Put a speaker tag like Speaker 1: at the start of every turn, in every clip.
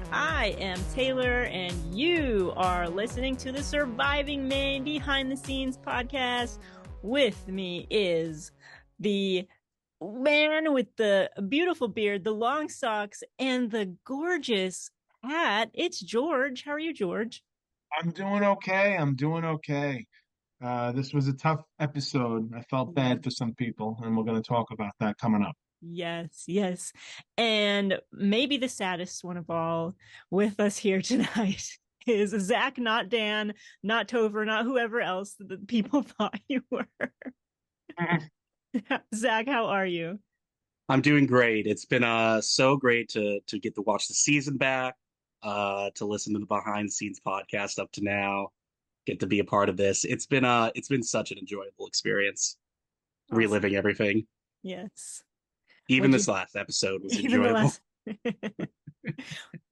Speaker 1: there. I am Taylor, and you are listening to the Surviving Maine Behind the Scenes podcast. With me is the man with the beautiful beard, the long socks, and the gorgeous hat. It's George. How are you, George?
Speaker 2: I'm doing okay. This was a tough episode. I felt bad for some people, and we're going to talk about that coming up.
Speaker 1: Yes, yes. And maybe the saddest one of all with us here tonight is Zach, not Dan, not Topher, not whoever else the people thought you were. Zach, how are you?
Speaker 3: I'm doing great. It's been so great to get to watch the season back, to listen to the behind the scenes podcast up to now, get to be a part of this. It's been such an enjoyable experience,
Speaker 1: Awesome.
Speaker 3: reliving everything.
Speaker 1: Yes.
Speaker 3: Even this last episode was
Speaker 1: Even the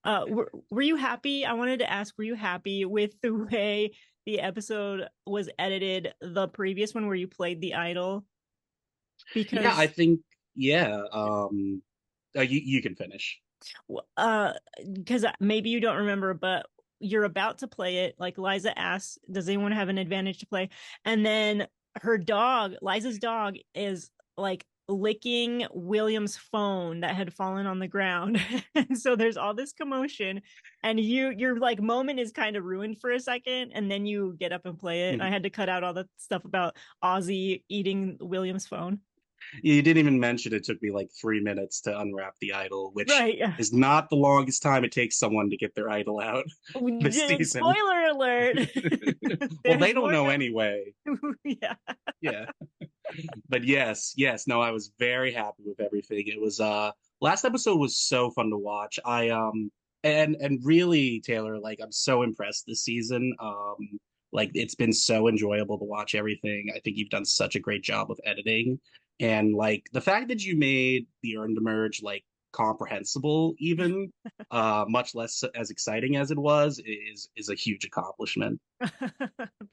Speaker 3: enjoyable.
Speaker 1: Were you happy? I wanted to ask, were you happy with the way the episode was edited, the previous one where you played the idol? Because
Speaker 3: Yeah, I think yeah. You can finish.
Speaker 1: Because maybe you don't remember, but you're about to play it. Like Liza asks, does anyone have an advantage to play? And then her dog, Liza's dog, is like licking William's phone that had fallen on the ground. And so there's all this commotion, and your like moment is kind of ruined for a second, and then you get up and play it. I had to cut out all the stuff about Ozzy eating William's phone.
Speaker 3: You didn't even mention it took me like 3 minutes to unwrap the idol, which
Speaker 1: Right, yeah.
Speaker 3: is not the longest time it takes someone to get their idol out this season.
Speaker 1: Spoiler alert.
Speaker 3: Well, they don't know anyway.
Speaker 1: Yeah.
Speaker 3: Yeah. But yes, no, I was very happy with everything. It was last episode was so fun to watch. And really, Taylor, like I'm so impressed this season. Like it's been so enjoyable to watch everything. I think you've done such a great job of editing. And like the fact that you made the Earn to Merge like comprehensible, even much less as exciting as it was, is a huge accomplishment.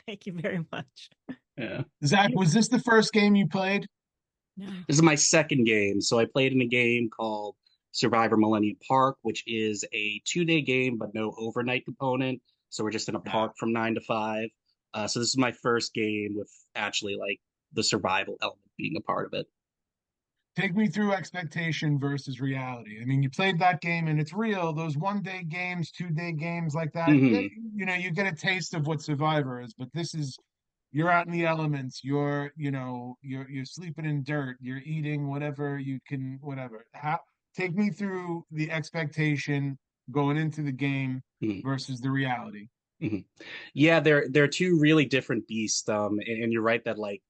Speaker 1: Thank you very much.
Speaker 3: Yeah.
Speaker 2: Zach, was this the first game you played?
Speaker 1: No.
Speaker 3: This is my second game. So I played in a game called Survivor Millennium Park, which is a 2-day game, but no overnight component. So we're just in a park from 9 to 5. So this is my first game with actually like the survival element being a part of it.
Speaker 2: Take me through expectation versus reality. I mean, you played that game and it's real. Those 1-day games, 2-day games like that,
Speaker 3: Mhm.
Speaker 2: you get a taste of what Survivor is, but this is you're out in the elements, you're sleeping in dirt, you're eating whatever you can, whatever. Take me through the expectation going into the game
Speaker 3: Mhm.
Speaker 2: versus the reality.
Speaker 3: Mhm. Yeah, they're two really different beasts. And you're right that like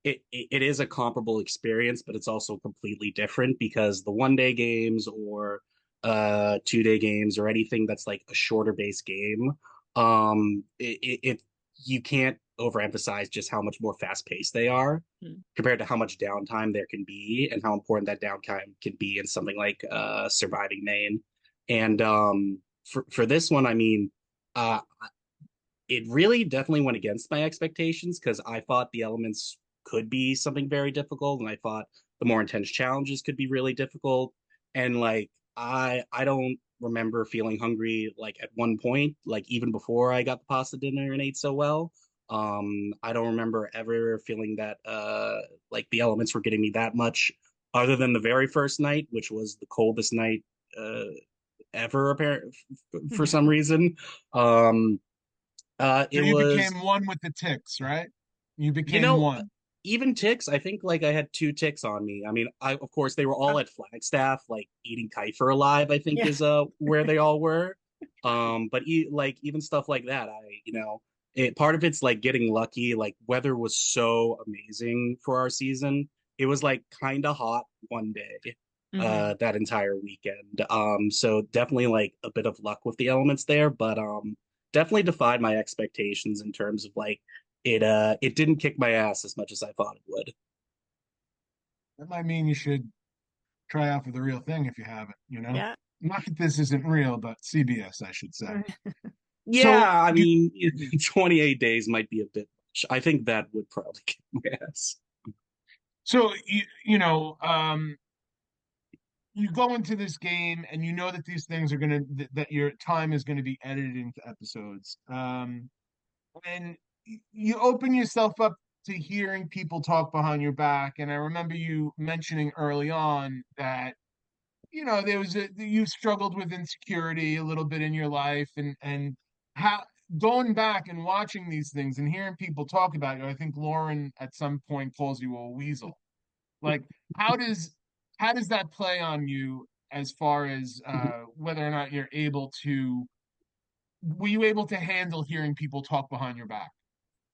Speaker 3: it is a comparable experience, but it's also completely different because the 1-day games or 2-day games or anything that's like a shorter base game, it you can't overemphasize just how much more fast paced they are compared to how much downtime there can be and how important that downtime can be in something like Surviving Maine. And for this one, I mean, uh, it really definitely went against my expectations because I thought the elements could be something very difficult, and I thought the more intense challenges could be really difficult. And like I don't remember feeling hungry like at one point, like even before I got the pasta dinner and ate so well. I don't remember ever feeling that like the elements were getting me that much, other than the very first night, which was the coldest night uh, ever, apparent for some reason. Um,
Speaker 2: So
Speaker 3: it
Speaker 2: you
Speaker 3: was,
Speaker 2: became one with the ticks, right? You
Speaker 3: you
Speaker 2: became
Speaker 3: know,
Speaker 2: one.
Speaker 3: even ticks. I think like I had 2 ticks on me. I mean, of course they were all at Flagstaff, like eating Kiefer alive. I think
Speaker 1: Yeah.
Speaker 3: is where they all were. But like even stuff like that, part of it's like getting lucky. Like weather was so amazing for our season. It was like kind of hot one day,
Speaker 1: Mhm.
Speaker 3: that entire weekend. So definitely like a bit of luck with the elements there, but definitely defied my expectations in terms of like it didn't kick my ass as much as I thought it would.
Speaker 2: That might mean you should try out for the real thing if you haven't.
Speaker 1: Yeah.
Speaker 2: Not that this isn't real, but CBS, I should say. So
Speaker 3: Yeah, I
Speaker 2: you,
Speaker 3: mean, 28 days might be a bit much. I think that would probably kick my ass.
Speaker 2: so you know, you go into this game and you know that these things are gonna that your time is gonna be edited into episodes. And you open yourself up to hearing people talk behind your back. And I remember you mentioning early on that there was you struggled with insecurity a little bit in your life, and how going back and watching these things and hearing people talk about you. I think Lauren at some point calls you a weasel. Like, how does how does that play on you as far as whether or not you're able to were you able to handle hearing people talk behind your back?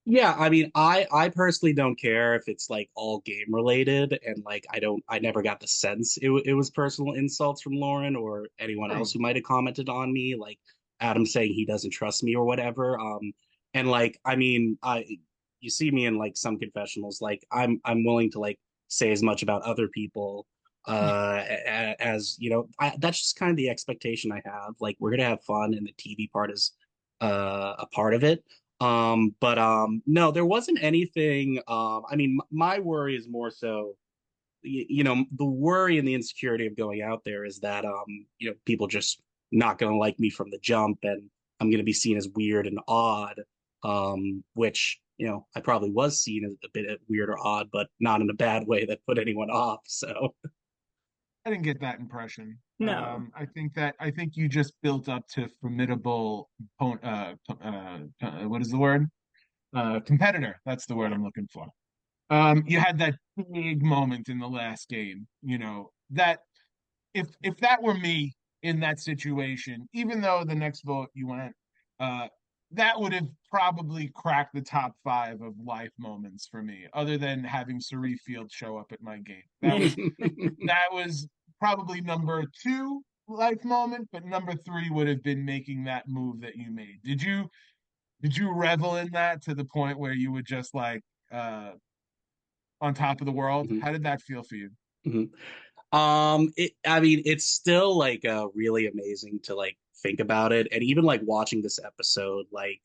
Speaker 3: Yeah, I mean, I personally don't care if it's like all game related, and like I never got the sense it was personal insults from Lauren or anyone else
Speaker 2: True.
Speaker 3: who might have commented on me, like Adam saying he doesn't trust me or whatever. And like I mean, I you see me in like some confessionals, like I'm willing to like say as much about other people as that's just kind of the expectation I have. Like we're gonna have fun, and the TV part is a part of it. But no, there wasn't anything. I mean, my worry is more so, the worry and the insecurity of going out there is that people just not going to like me from the jump, and I'm going to be seen as weird and odd. Which I probably was seen as a bit weird or odd, but not in a bad way that put anyone off. So
Speaker 2: I didn't get that impression.
Speaker 1: No.
Speaker 2: I think you just built up to formidable what is the word? Competitor. That's the word
Speaker 1: Yeah.
Speaker 2: I'm looking for. You had that big moment in the last game, that if that were me in that situation, even though the next vote you went, uh, that would have probably cracked the top five of life moments for me, other than having Sari Field show up at my game. That was probably number two life moment, but number three would have been making that move that you made. Did you revel in that to the point where you would just like uh on top of the world? How did that feel for you?
Speaker 3: I mean, it's still like really amazing to like think about it, and even like watching this episode, like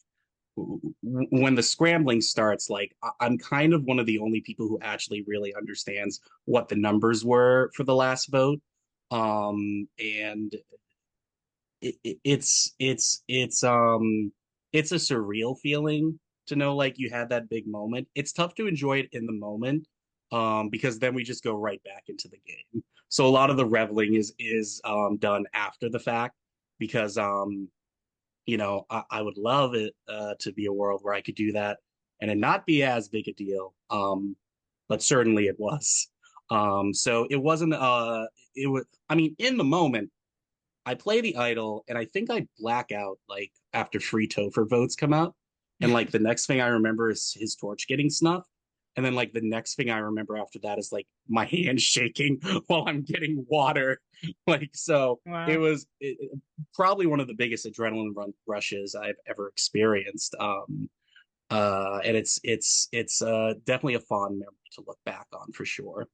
Speaker 3: when the scrambling starts, like I'm kind of one of the only people who actually really understands what the numbers were for the last vote. And it's a surreal feeling to know like you had that big moment. It's tough to enjoy it in the moment, because then we just go right back into the game. So a lot of the reveling is done after the fact, because I would love it to be a world where I could do that and it not be as big a deal. But certainly it was. So it wasn't it was I mean, in the moment I play the idol and I think I black out like after free Topher votes come out. And like the next thing I remember is his torch getting snuffed. And then like the next thing I remember after that is like my hand shaking while I'm getting water. Like so it
Speaker 1: Wow.
Speaker 3: was probably one of the biggest rushes I've ever experienced. And it's definitely a fond memory to look back on for sure.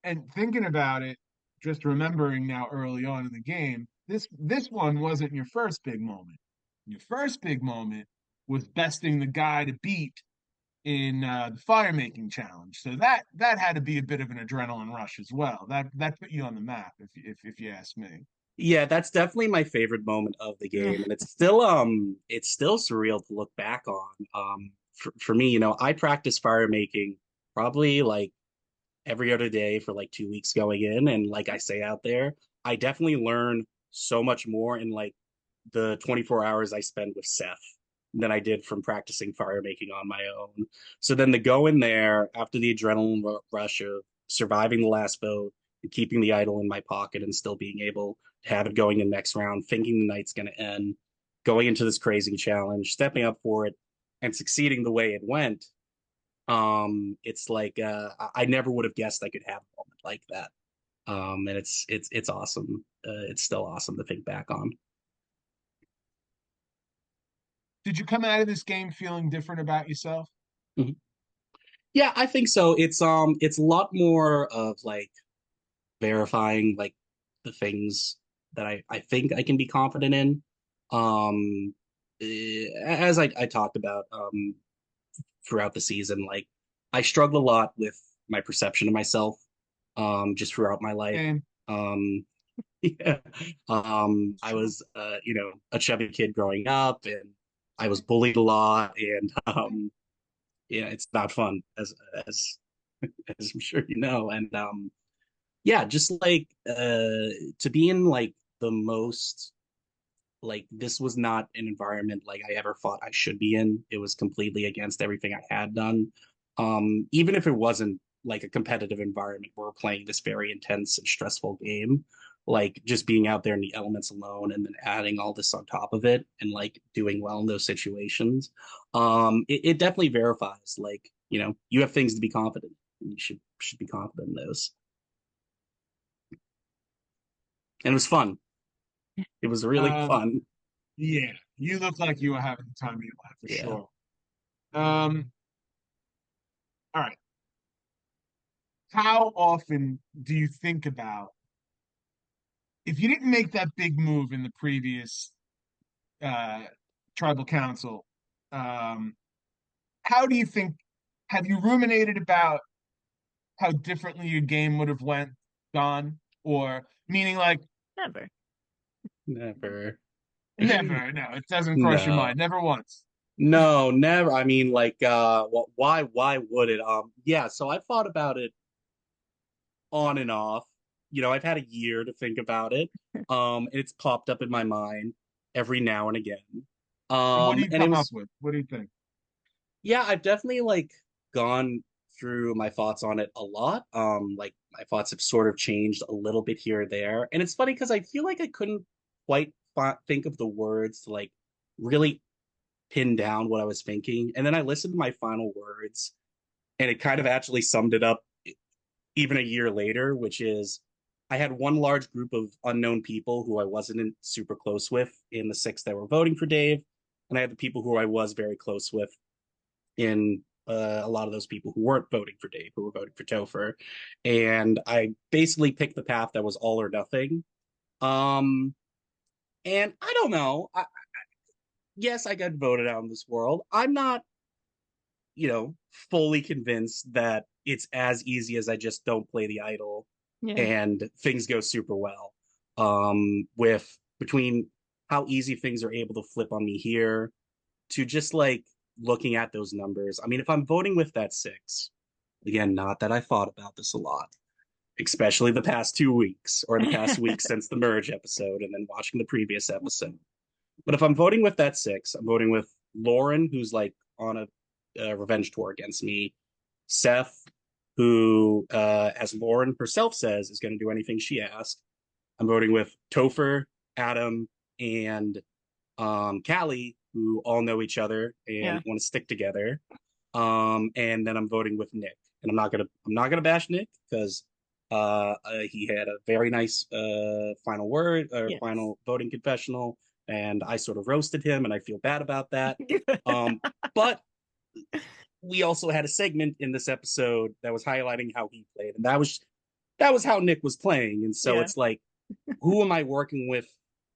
Speaker 2: And thinking about it, just remembering now early on in the game, this one wasn't your first big moment. Your first big moment was besting the guy to beat in the fire making challenge. So that had to be a bit of an adrenaline rush as well. That put you on the map, if you ask me.
Speaker 3: Yeah, that's definitely my favorite moment of the
Speaker 1: Yeah.
Speaker 3: game, and it's still surreal to look back on. For me, I practice fire making probably like every other day for like 2 weeks going in, and like I say out there, I definitely learn so much more in like the 24 hours I spend with Seth than I did from practicing fire making on my own. So then to go in there after the adrenaline rush of surviving the last vote and keeping the idol in my pocket and still being able to have it going in next round, thinking the night's going to end, going into this crazy challenge, stepping up for it, and succeeding the way it went. It's like I never would have guessed I could have a moment like that. And it's awesome. It's still awesome to think back on.
Speaker 2: Did you come out of this game feeling different about yourself?
Speaker 3: Mhm. Yeah, I think so. It's a lot more of like verifying like the things that I think I can be confident in. As I talked about throughout the season, like I struggle a lot with my perception of myself just throughout my life.
Speaker 2: Same.
Speaker 3: Um, yeah. I was, a chubby kid growing up, and I was bullied a lot, and yeah, it's not fun as as I'm sure you know. And yeah, just like to be in like the most like this was not an environment like I ever thought I should be in. It was completely against everything I had done. Even if it wasn't like a competitive environment where we're playing this very intense and stressful game, like just being out there in the elements alone and then adding all this on top of it and like doing well in those situations, it definitely verifies like, you have things to be confident in. You should be confident in those. And it was fun. It was really
Speaker 2: Um,
Speaker 3: fun.
Speaker 2: yeah, you look like you were having the time of your life for
Speaker 3: Yeah.
Speaker 2: sure. Um, all right. How often do you think about if you didn't make that big move in the previous uh tribal council, um, how do you think have you ruminated about how differently your game would have went gone? Or meaning like
Speaker 1: Never.
Speaker 3: Never.
Speaker 2: never, no, it doesn't cross your
Speaker 3: No.
Speaker 2: mind, never once.
Speaker 3: No, never. I mean, like, why would it? Yeah, so I've thought about it on and off. I've had a year to think about it. And it's popped up in my mind every now and again.
Speaker 2: And what do you
Speaker 3: And it
Speaker 2: come up
Speaker 3: was,
Speaker 2: with? What do you think?
Speaker 3: yeah, I've definitely like gone through my thoughts on it a lot. Like my thoughts have sort of changed a little bit here or there. And it's funny because I feel like I couldn't quite think of the words to like really pin down what I was thinking. And then I listened to my final words, and it kind of actually summed it up even a year later, which is I had one large group of unknown people who I wasn't super close with in the six that were voting for Dave. And I had the people who I was very close with in a lot of those people who weren't voting for Dave, who were voting for Topher. And I basically picked the path that was all or nothing. Um, and I don't know. Yes, I got voted out in this world. I'm not fully convinced that it's as easy as I just don't play the idol
Speaker 1: Yeah.
Speaker 3: and things go super well. With between how easy things are able to flip on me here to just like looking at those numbers. I mean, if I'm voting with that six, again, not that I thought about this a lot, especially the past 2 weeks or the past week since the merge episode and then watching the previous episode. But if I'm voting with that six, I'm voting with Lauren, who's like on a revenge tour against me. Seth, who, as Lauren herself says, is going to do anything she asks. I'm voting with Topher, Adam, and Callie, who all know each other and
Speaker 1: Yeah.
Speaker 3: want to stick together. And then I'm voting with Nick, and I'm not gonna bash Nick because he had a very nice final word or
Speaker 1: Yes.
Speaker 3: final voting confessional, and I sort of roasted him, and I feel bad about that. Um, but we also had a segment in this episode that was highlighting how he played, and that was how Nick was playing, and so
Speaker 1: Yeah.
Speaker 3: it's like, who am I working with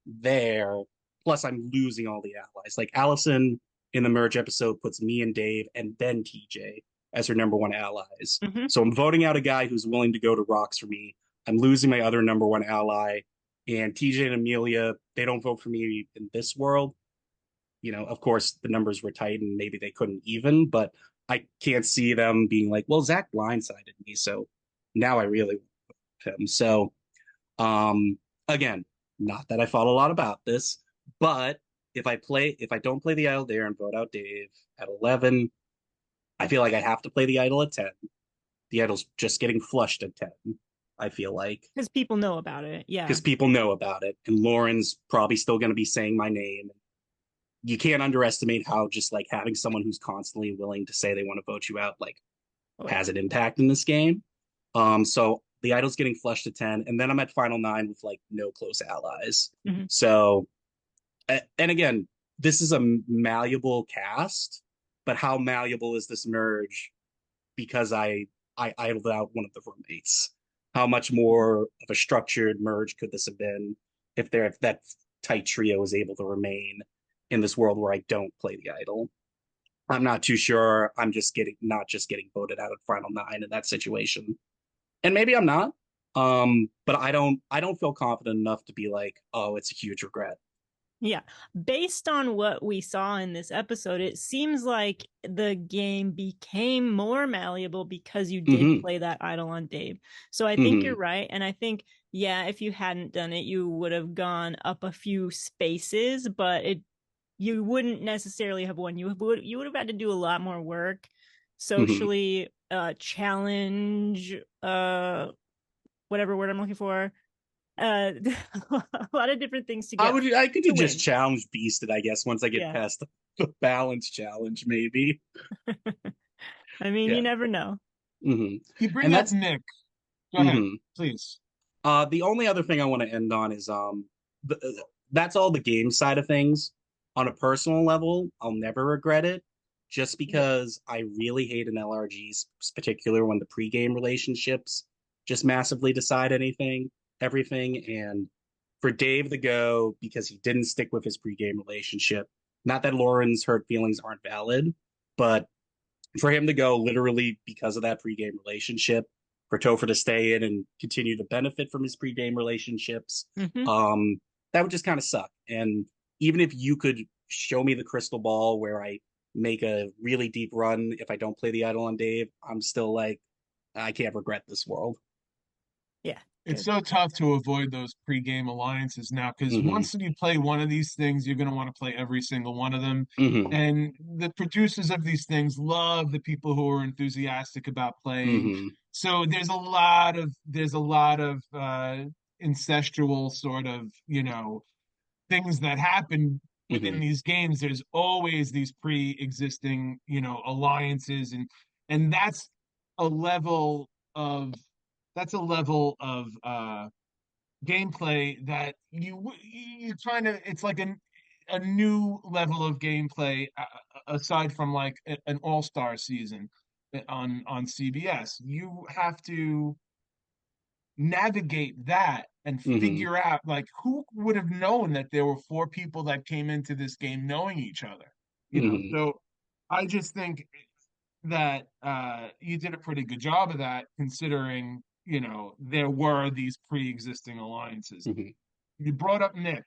Speaker 3: there? Plus, I'm losing all the allies. Like Allison in the merge episode puts me and Dave and then TJ as her number one allies.
Speaker 1: Hmm.
Speaker 3: So I'm voting out a guy who's willing to go to rocks for me. I'm losing my other number one ally. And TJ and Amelia, they don't vote for me in this world. Of course, the numbers were tight and maybe they couldn't even, but I can't see them being like, well, Zach blindsided me. So now I really want him. So um, again, not that I thought a lot about this, but if I don't play the idol there and vote out Dave at 11, I feel like I have to play the idol at 10. The idol's just getting flushed at 10, I feel like,
Speaker 1: Because people know about it. Yeah.
Speaker 3: because people know about it. And Lauren's probably still going to be saying my name. You can't underestimate how just like having someone who's constantly willing to say they want to vote you out, like,
Speaker 1: Oh yeah.
Speaker 3: has an impact in this game. So the idol's getting flushed to 10, and then I'm at final nine with like no close allies.
Speaker 1: Hmm.
Speaker 3: So, and again, this is a malleable cast, but how malleable is this merge? Because I idled out one of the roommates. How much more of a structured merge could this have been if that tight trio was able to remain in this world where I don't play the idol? I'm not too sure. I'm just getting not just getting voted out at final nine in that situation, and maybe I'm not. But I don't feel confident enough to be like, oh, it's a huge regret.
Speaker 1: Yeah. Based on what we saw in this episode, it seems like the game became more malleable because you did
Speaker 3: Hmm.
Speaker 1: play that idol on Dave. So I think you're
Speaker 3: Hmm.
Speaker 1: right. And I think, yeah, if you hadn't done it, you would have gone up a few spaces, but you wouldn't necessarily have won. You would have had to do a lot more work
Speaker 3: Hmm.
Speaker 1: socially, challenge, whatever word I'm looking for. Uh a lot of different things to get
Speaker 3: I could
Speaker 1: to
Speaker 3: just
Speaker 1: win.
Speaker 3: challenge Beasted, I guess, once I get
Speaker 1: Yeah.
Speaker 3: past the balance challenge, maybe.
Speaker 1: I mean, you
Speaker 3: Yeah.
Speaker 1: never know.
Speaker 3: Hmm.
Speaker 2: You bring
Speaker 3: And
Speaker 2: up
Speaker 3: that's
Speaker 2: Nick. Go ahead,
Speaker 3: hmm
Speaker 2: please.
Speaker 3: the only other thing I want to end on is that's all the game side of things. On a personal level, I'll never regret it just
Speaker 1: Yeah.
Speaker 3: because I really hate an LRGs, particular when the pregame relationships just massively decide everything. And for Dave to go because he didn't stick with his pregame relationship, not that Lauren's hurt feelings aren't valid, but for him to go literally because of that pregame relationship, for Topher to stay in and continue to benefit from his pregame relationships,
Speaker 1: Hmm.
Speaker 3: um, that would just kind of suck. And even if you could show me the crystal ball where I make a really deep run if I don't play the idol on Dave, I'm still like, I can't regret this world.
Speaker 1: Yeah.
Speaker 2: It's
Speaker 1: Good.
Speaker 2: so tough to avoid those pre-game alliances now because
Speaker 3: Hmm.
Speaker 2: once you play one of these things, you're going to want to play every single one of them.
Speaker 3: Hmm.
Speaker 2: And the producers of these things love the people who are enthusiastic about playing.
Speaker 3: Hmm.
Speaker 2: So there's a lot of incestual sort of, things that happen within
Speaker 3: Hmm.
Speaker 2: these games. There's always these pre-existing, alliances, and a level of that's a level of gameplay that you kind of it's like a new level of gameplay aside from like an all-star season on CBS. You have to navigate that and
Speaker 3: Hmm.
Speaker 2: figure out like who would have known that there were four people that came into this game knowing each other,
Speaker 3: Hmm.
Speaker 2: so I just think that you did a pretty good job of that considering there were these pre-existing alliances.
Speaker 3: Hmm.
Speaker 2: You brought up Nick.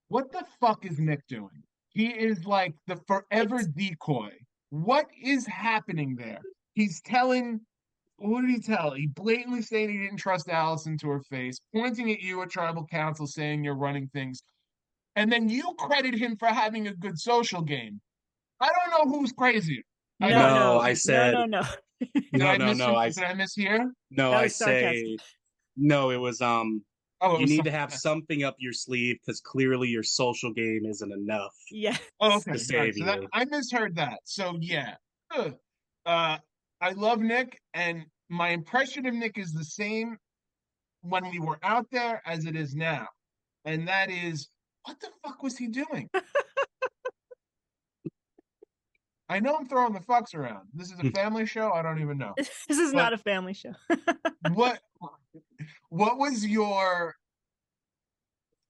Speaker 2: What the fuck is Nick doing? He is like the forever
Speaker 1: It's
Speaker 2: decoy. What is happening there? He's telling what did he tell? He blatantly saying he didn't trust Allison to her face, pointing at you at tribal council saying you're running things, and then you credit him for having a good social game. I don't know who's crazier. I
Speaker 1: no,
Speaker 2: don't.
Speaker 3: No,
Speaker 1: no,
Speaker 3: I
Speaker 1: no,
Speaker 3: said
Speaker 1: no, no.
Speaker 2: Did
Speaker 3: no,
Speaker 2: I
Speaker 3: no,
Speaker 2: miss?
Speaker 3: no.
Speaker 2: Did I miss here?
Speaker 3: No,
Speaker 1: That
Speaker 3: I
Speaker 1: was sarcasm.
Speaker 3: say no. It was
Speaker 2: Oh, it
Speaker 3: you
Speaker 2: was
Speaker 3: need to
Speaker 2: something.
Speaker 3: have something up your sleeve because clearly your social game isn't enough
Speaker 1: Yes.
Speaker 2: Oh,
Speaker 3: to
Speaker 2: okay. All right.
Speaker 3: save
Speaker 2: So that
Speaker 3: you.
Speaker 2: I misheard that. So yeah. Ugh. Uh, I love Nick, and my impression of Nick is the same when we were out there as it is now, and that is, what the fuck was he doing? I know I'm throwing the fucks around. This is a family show. I don't even know.
Speaker 1: This is
Speaker 2: But
Speaker 1: not a family show.
Speaker 2: what what was your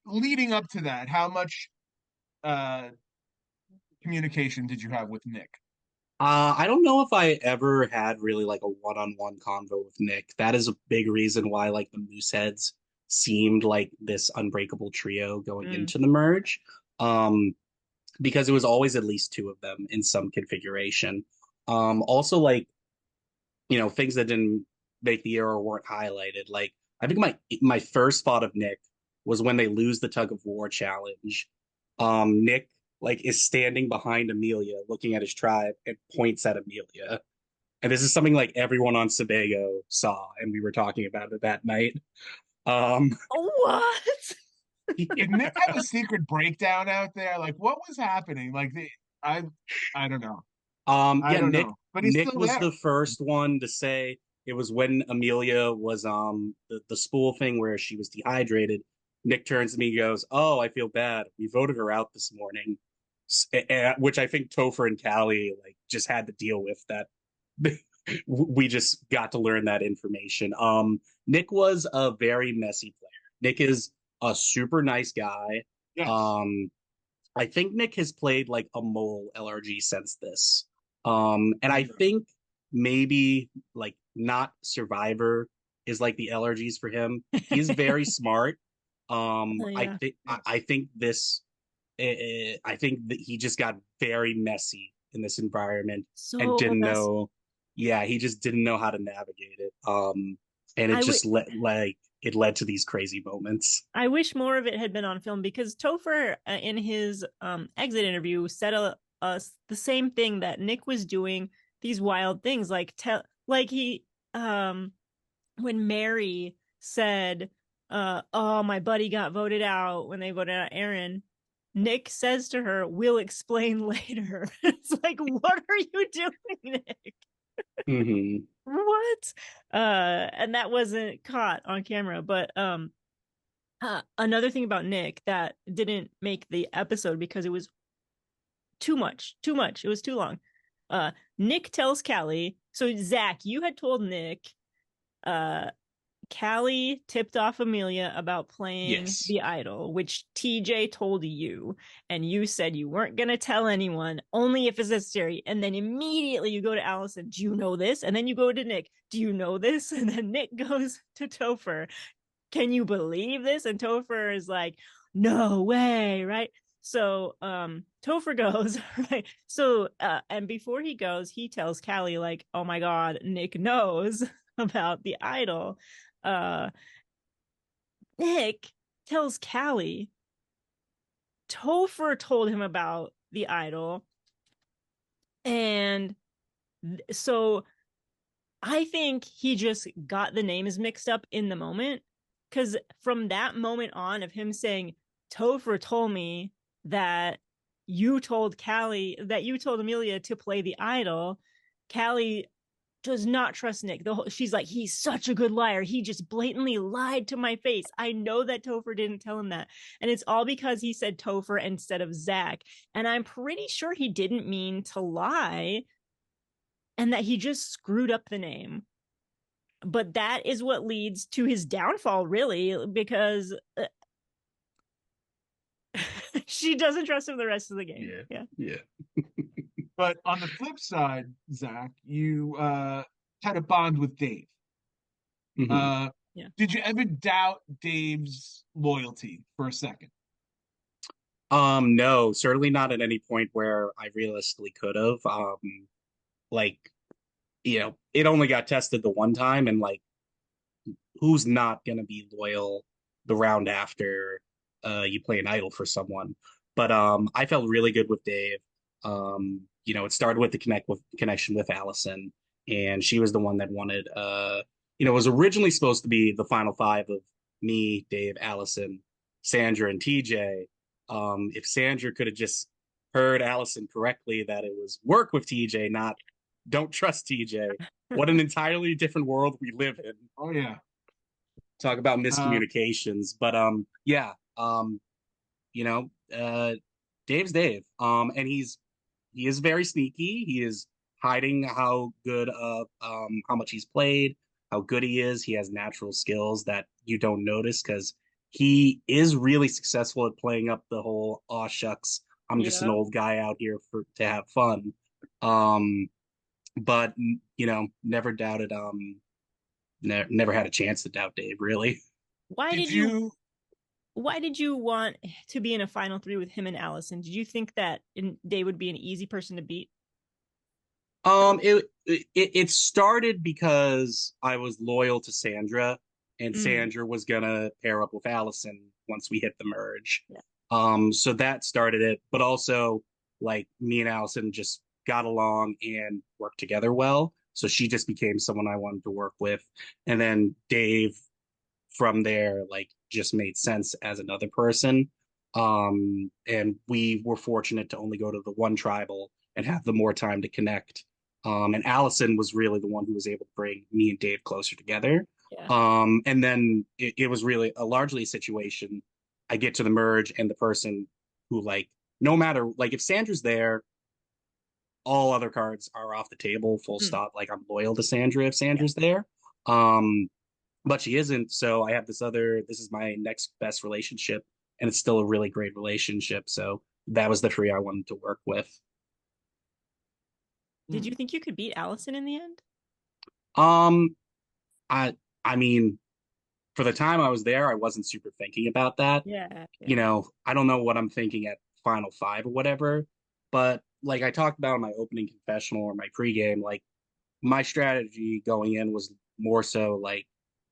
Speaker 2: leading up to that? How much uh communication did you have with Nick?
Speaker 3: I don't know if I ever had really like a one-on-one convo with Nick. That is a big reason why like the Mooseheads seemed like this unbreakable trio going
Speaker 1: Mm.
Speaker 3: into the merge. Um, because it was always at least two of them in some configuration. Also like, things that didn't make the era weren't highlighted. Like I think my first thought of Nick was when they lose the tug of war challenge. Nick like is standing behind Amelia, looking at his tribe, and points at Amelia. And this is something like everyone on Sebago saw, and we were talking about it that night. Um,
Speaker 1: What?
Speaker 2: Did Nick have a secret breakdown out there? Like, what was happening? I, I don't know. I
Speaker 3: yeah,
Speaker 2: don't
Speaker 3: Nick
Speaker 2: know. But he's
Speaker 3: Nick
Speaker 2: still
Speaker 3: was
Speaker 2: there.
Speaker 3: the first one to say it was when Amelia was the spool thing where she was dehydrated. Nick turns to me and goes, "Oh, I feel bad. We voted her out this morning," which I think Topher and Callie like just had to deal with that. We just got to learn that information. Nick was a very messy player. Nick is a super nice guy.
Speaker 2: Yes.
Speaker 3: Um, I think Nick has played like a mole LRG since this. And I think maybe like not Survivor. is like the allergies for him. He is very smart.
Speaker 1: Oh, yeah.
Speaker 3: I think I think that he just got very messy in this environment and
Speaker 1: So
Speaker 3: didn't
Speaker 1: messy.
Speaker 3: know. Yeah, he just didn't know how to navigate it. And it
Speaker 1: I would
Speaker 3: just led to these crazy moments.
Speaker 1: I wish more of it had been on film because Topher, in his exit interview, said the same thing that Nick was doing these wild things, like he when Mary said, "Oh, my buddy got voted out when they voted out Aaron." Nick says to her, "We'll explain later." It's like, what are you doing, Nick?
Speaker 3: Hmm.
Speaker 1: What? And that wasn't caught on camera, but another thing about Nick that didn't make the episode because it was too much, too much. It was too long. Nick tells Callie. So Zach, you had told Nick, uh, Callie tipped off Amelia about playing
Speaker 3: Yes.
Speaker 1: the idol, which TJ told you, and you said you weren't gonna tell anyone, only if it's necessary. And then immediately you go to Allison, do you know this? And then you go to Nick, do you know this? And then Nick goes to Topher, can you believe this? And Topher is like, no way, right? So Topher goes, right? So and before he goes, he tells Callie, like, oh my God, Nick knows about the idol. Uh Nick tells Callie, Topher told him about the idol. And so I think he just got the names mixed up in the moment. Because from that moment on, of him saying, Topher told me that you told Amelia to play the idol, Callie does not trust Nick. She's like, he's such a good liar. He just blatantly lied to my face. I know that Topher didn't tell him that. And it's all because he said Topher instead of Zach. And I'm pretty sure he didn't mean to lie and that he just screwed up the name. But that is what leads to his downfall, really, because she doesn't trust him the rest of the game.
Speaker 3: Yeah.
Speaker 1: Yeah.
Speaker 3: Yeah.
Speaker 2: But on the flip side, Zach, you had a bond with Dave.
Speaker 3: Hmm.
Speaker 2: Uh,
Speaker 1: Yeah.
Speaker 2: did you ever doubt Dave's loyalty for a second?
Speaker 3: No, certainly not at any point where I realistically could have. Like, it only got tested the one time, and like, who's not gonna be loyal the round after you play an idol for someone? But I felt really good with Dave. It started with the connection with Allison, and she was the one that wanted it was originally supposed to be the final five of me, Dave, Allison, Sandra, and TJ. If Sandra could have just heard Allison correctly that it was work with TJ, not don't trust TJ. What an entirely different world we live in.
Speaker 2: Oh yeah.
Speaker 3: Talk about
Speaker 2: Uh,
Speaker 3: miscommunications. But yeah, you know, uh Dave's Dave. And he is very sneaky. He is hiding how much he's played, how good he is. He has natural skills that you don't notice because he is really successful at playing up the whole aw shucks, I'm just an
Speaker 1: Yeah.
Speaker 3: old guy out here for to have fun. Um, but never doubted never had a chance to doubt Dave, really.
Speaker 1: Why
Speaker 2: did
Speaker 1: did you
Speaker 2: you
Speaker 1: why did you want to be in a final three with him and Allison? Did you think that they would be an easy person to beat?
Speaker 3: It started because I was loyal to Sandra, and
Speaker 1: Mm,
Speaker 3: Sandra was gonna pair up with Allison once we hit the merge.
Speaker 1: yeah.
Speaker 3: So that started it, but also like me and Allison just got along and worked together well. So she just became someone I wanted to work with. And then Dave from there like just made sense as another person. And we were fortunate to only go to the one tribal and have the more time to connect. And Allison was really the one who was able to bring me and Dave closer together.
Speaker 1: Yeah.
Speaker 3: And then it was really a largely a situation. I get to the merge and the person who like no matter like if Sandra's there, all other cards are off the table, full
Speaker 1: Mm,
Speaker 3: stop. Like I'm loyal to Sandra if
Speaker 1: yeah.
Speaker 3: Sandra's there. Um, but she isn't. So I have this is my next best relationship, and it's still a really great relationship. So that was the three I wanted to work with.
Speaker 1: Did you think you could beat Allison in the end?
Speaker 3: Um, I I mean, for the time I was there, I wasn't super thinking about that.
Speaker 1: Yeah,
Speaker 3: You
Speaker 1: yeah.
Speaker 3: know, I don't know what I'm thinking at Final Five or whatever, but like I talked about in my opening confessional or my pregame, like my strategy going in was more so like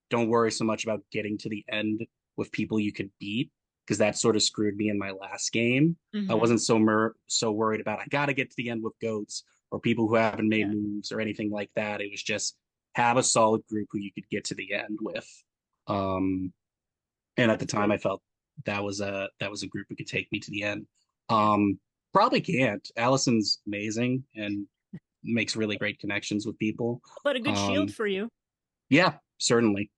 Speaker 3: don't worry so much about getting to the end with people you could beat because that sort of screwed me in my last game. I
Speaker 1: Hmm.
Speaker 3: wasn't so worried about I got to get to the end with goats or people who haven't made
Speaker 1: Yeah.
Speaker 3: moves or anything like that. It was just have a solid group who you could get to the end with. Um, and at the
Speaker 1: That's
Speaker 3: time,
Speaker 1: good.
Speaker 3: I felt that was a group who could take me to the end.
Speaker 1: Yeah.
Speaker 3: Probably can't. Allison's amazing and makes really great connections with people.
Speaker 1: But a good shield
Speaker 3: Um,
Speaker 1: for you.
Speaker 3: yeah, certainly.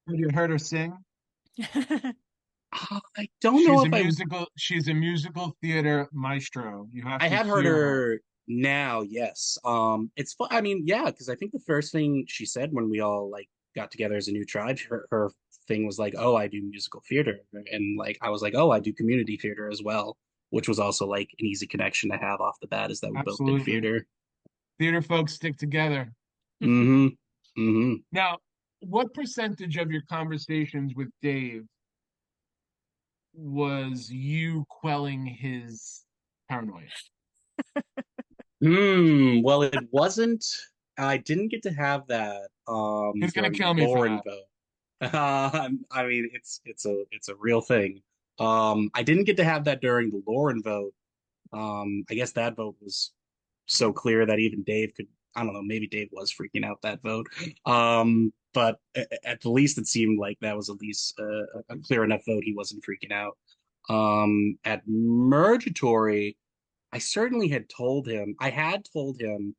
Speaker 2: Have you heard her sing?
Speaker 3: I don't know if
Speaker 2: She's a musical theater maestro. You have
Speaker 3: I
Speaker 2: to
Speaker 3: have heard
Speaker 2: hear her.
Speaker 3: her now. Yes. It's fun. I mean, yeah, because I think the first thing she said when we all like got together as a new tribe, her thing was like, "Oh, I do musical theater," and like I was like, "Oh, I do community theater as well," which was also like an easy connection to have off the bat is that we both did
Speaker 2: Absolutely.
Speaker 3: theater.
Speaker 2: Theater folks stick together.
Speaker 3: Mm-hmm. Mm-hmm.
Speaker 2: Now, what percentage of your conversations with Dave was you quelling his paranoia?
Speaker 3: Well, it wasn't. I didn't get to have that
Speaker 2: He's gonna
Speaker 3: during the
Speaker 2: kill me for
Speaker 3: Lauren
Speaker 2: that.
Speaker 3: vote. I mean, it's a real thing. I didn't get to have that during the Lauren vote. I guess that vote was so clear that even Dave could. I don't know. Maybe Dave was freaking out that vote. But at the least, it seemed like that was at least a clear enough vote. He wasn't freaking out. At Mergatory. I certainly had told him, I had told him,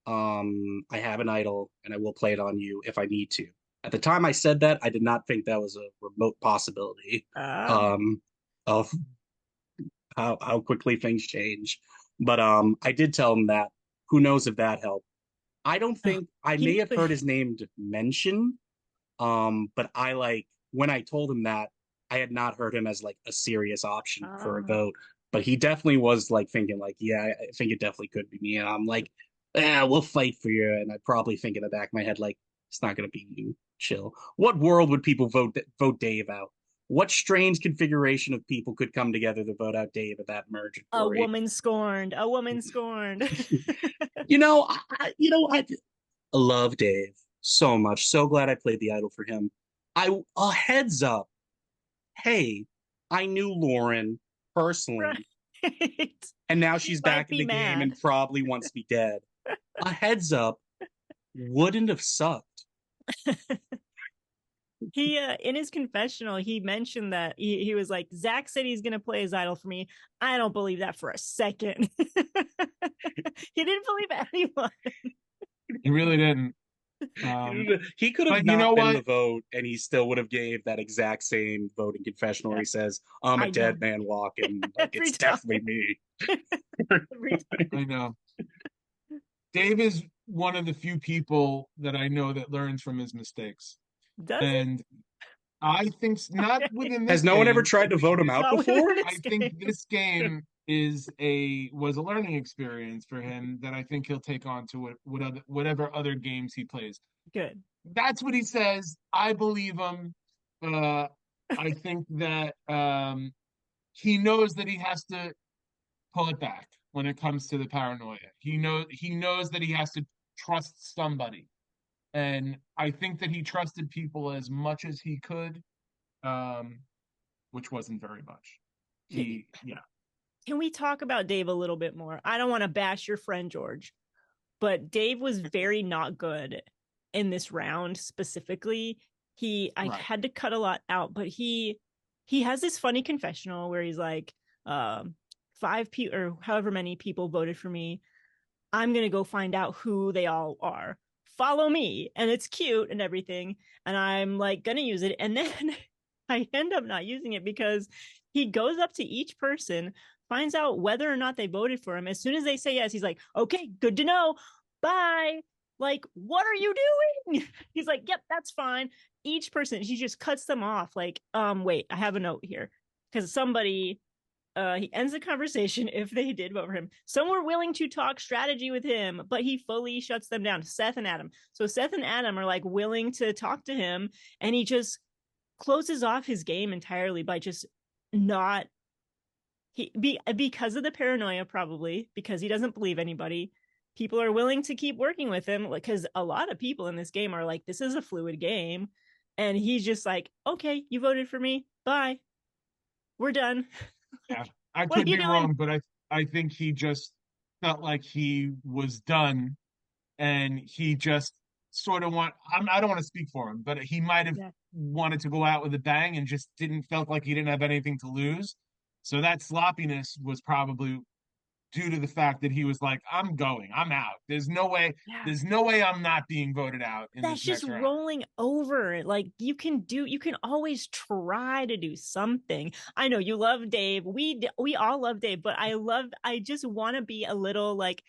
Speaker 3: I have an idol and I will play it on you if I need to. At the time I said that, I did not think that was a remote possibility
Speaker 1: Ah.
Speaker 3: um, of how quickly things change. But I did tell him that. Who knows if that helped? I don't
Speaker 1: Oh,
Speaker 3: think I
Speaker 1: he
Speaker 3: may have
Speaker 1: never.
Speaker 3: heard his name mentioned, but I like when I told him that, I had not heard him as like a serious option for a
Speaker 1: Ah.
Speaker 3: vote. But he definitely was like thinking like, yeah, I think it definitely could be me. And I'm like, yeah, we'll fight for you. And I probably think in the back of my head, like, it's not gonna be you. Chill. What world would people vote Dave out? What strange configuration of people could come together to vote out Dave at that
Speaker 1: A
Speaker 3: mergatory?
Speaker 1: woman scorned. A woman scorned.
Speaker 3: I love Dave so much. So glad I played the idol for him. I a heads up. Hey, I knew Lauren personally,
Speaker 1: Right.
Speaker 3: and now
Speaker 1: She
Speaker 3: she's
Speaker 1: might
Speaker 3: back in
Speaker 1: be
Speaker 3: the game
Speaker 1: mad.
Speaker 3: and probably wants me dead. A heads up wouldn't have sucked.
Speaker 1: He in his confessional he mentioned that he was like Zach said he's gonna play his idol for me. I don't believe that for a second. He didn't believe anyone.
Speaker 2: He really didn't. Um,
Speaker 3: He could have
Speaker 2: but you know
Speaker 3: not been the
Speaker 2: what?
Speaker 3: vote, and he still would have gave that exact same voting confessional where
Speaker 1: Yeah,
Speaker 3: he says, "I'm a
Speaker 1: I know.
Speaker 3: dead man walking." Like
Speaker 1: Every
Speaker 3: it's
Speaker 1: time.
Speaker 3: definitely me.
Speaker 1: Every time.
Speaker 2: I know. Dave is one of the few people that I know that learns from his mistakes.
Speaker 1: Does
Speaker 2: And I think not
Speaker 1: he?
Speaker 2: within
Speaker 3: Has
Speaker 2: this
Speaker 3: no one ever
Speaker 2: game. I
Speaker 3: tried to
Speaker 2: think
Speaker 3: vote him out
Speaker 1: Not within
Speaker 3: before?
Speaker 1: this
Speaker 2: I think
Speaker 1: game.
Speaker 2: this game was a learning experience for him that I think he'll take on to whatever other games he plays.
Speaker 1: Good.
Speaker 2: That's what he says. I believe him. Uh, I think that he knows that he has to pull it back when it comes to the paranoia. He knows that he has to trust somebody, and I think that he trusted people as much as he could, um, which wasn't very much. Yeah,
Speaker 1: Can we talk about Dave a little bit more? I don't want to bash your friend George, but Dave was very not good in this round specifically. I
Speaker 2: right.
Speaker 1: had to cut a lot out, but he has this funny confessional where he's like, five people or however many people voted for me. I'm gonna go find out who they all are. Follow me, and it's cute and everything. And I'm like gonna use it, and then I end up not using it because he goes up to each person, finds out whether or not they voted for him. As soon as they say yes, he's like, "Okay, good to know. Bye." Like, what are you doing? He's like, "Yep, that's fine." Each person, he just cuts them off. Like, wait, I have a note here because somebody he ends the conversation if they did vote for him. Some were willing to talk strategy with him, but he fully shuts them down. Seth and Adam. So Seth and Adam are like willing to talk to him, and he just closes off his game entirely by just not because of the paranoia, probably because he doesn't believe anybody. People are willing to keep working with him because a lot of people in this game are like, this is a fluid game, and he's just like, okay, you voted for me, bye, we're done.
Speaker 2: Yeah, I
Speaker 1: What are
Speaker 2: could
Speaker 1: you
Speaker 2: be
Speaker 1: doing?
Speaker 2: wrong, but I think he just felt like he was done, and he just sort of I don't want to speak for him, but he might have
Speaker 1: Yeah.
Speaker 2: wanted to go out with a bang and just didn't felt like he didn't have anything to lose. So that sloppiness was probably due to the fact that he was like, I'm going, I'm out.
Speaker 1: Yeah,
Speaker 2: There's no way I'm not being voted out in
Speaker 1: that's
Speaker 2: this
Speaker 1: just
Speaker 2: next round.
Speaker 1: rolling over. Like you can always try to do something. I know you love Dave, we all love Dave, but I just want to be a little like,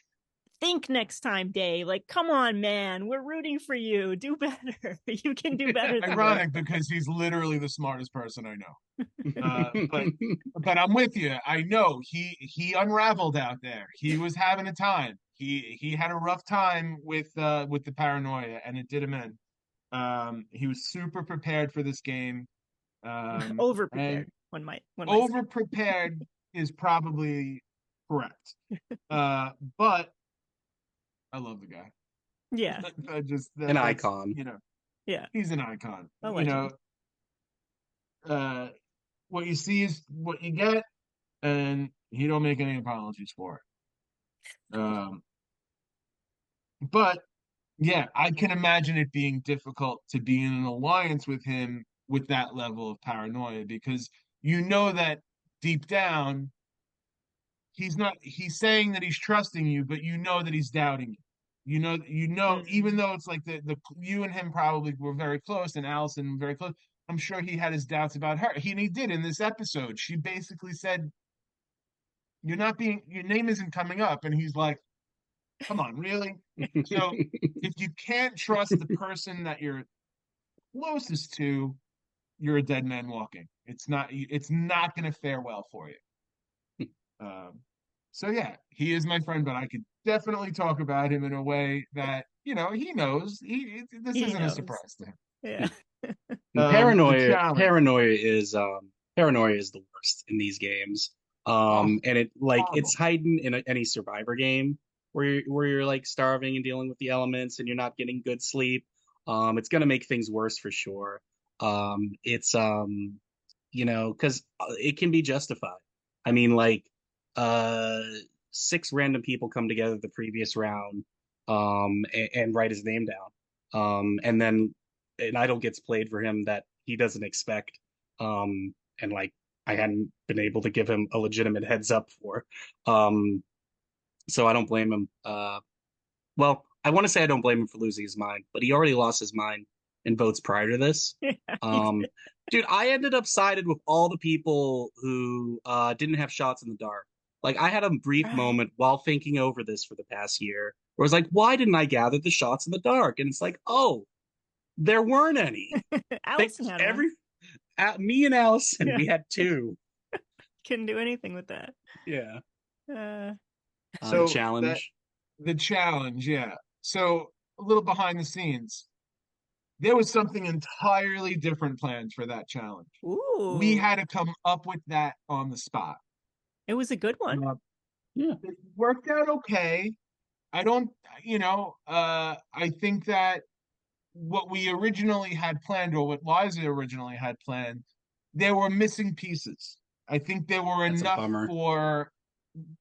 Speaker 1: think next time, Dave. Like, come on, man, we're rooting for you, do better. You can do better than this.
Speaker 2: Ironic because he's literally the smartest person I know. But I'm with you. I know he unraveled out there. He was having a time. He had a rough time with the paranoia, and it did him in. He was super prepared for this game.
Speaker 1: Over
Speaker 2: And
Speaker 1: prepared, one might say.
Speaker 2: over prepared is probably correct. But I love the guy.
Speaker 1: Yeah.
Speaker 3: An
Speaker 2: That's
Speaker 3: icon.
Speaker 1: Yeah.
Speaker 2: he's an icon.
Speaker 1: A legend.
Speaker 2: Uh, what you see is what you get, and he don't make any apologies for it. But yeah, I can imagine it being difficult to be in an alliance with him with that level of paranoia because you know that deep down he's saying that he's trusting you, but you know that he's doubting you. Even
Speaker 1: Mm.
Speaker 2: though it's like the you and him probably were very close and Allison very close. I'm sure he had his doubts about her. He did in this episode. She basically said, your name isn't coming up. And he's like, come on, really? So if you can't trust the person that you're closest to, you're a dead man walking. It's not going to fare well for you. Um, so yeah, he is my friend, but I could definitely talk about him in a way that, he knows this
Speaker 1: He
Speaker 2: isn't a
Speaker 1: knows.
Speaker 2: surprise to him.
Speaker 1: Yeah.
Speaker 2: The
Speaker 3: Paranoia,
Speaker 2: challenge.
Speaker 3: paranoia is the worst in these games.
Speaker 2: Oh,
Speaker 3: And it's
Speaker 2: horrible.
Speaker 3: heightened in any Survivor game where you're like starving and dealing with the elements and you're not getting good sleep. It's gonna make things worse for sure. It's because it can be justified. I mean, like, uh, six random people come together the previous round, and write his name down, and then an idol gets played for him that he doesn't expect, and like I hadn't been able to give him a legitimate heads up for, so I don't blame him. Well, I want to say I don't blame him for losing his mind, but he already lost his mind in votes prior to this.
Speaker 1: Yeah.
Speaker 3: Um, dude, I ended up sided with all the people who didn't have shots in the dark. Like, I had a brief moment while thinking over this for the past year where I was like, why didn't I gather the shots in the dark? And it's like, oh, there weren't any. They,
Speaker 1: Allison had one.
Speaker 3: every Me and Allison,
Speaker 1: Yeah.
Speaker 3: we had two.
Speaker 1: Couldn't do anything with that.
Speaker 3: Yeah.
Speaker 1: Uh,
Speaker 3: The
Speaker 2: So
Speaker 3: challenge.
Speaker 2: the challenge, yeah. So a little behind the scenes, there was something entirely different planned for that challenge. We
Speaker 1: ooh,
Speaker 2: had to come up with that on the spot.
Speaker 1: it was a good one.
Speaker 3: Yeah.
Speaker 2: It worked out okay. I don't, I think that what we originally had planned, or what Liza originally had planned, there were missing pieces. I think there were
Speaker 3: That's a
Speaker 2: enough
Speaker 3: bummer.
Speaker 2: for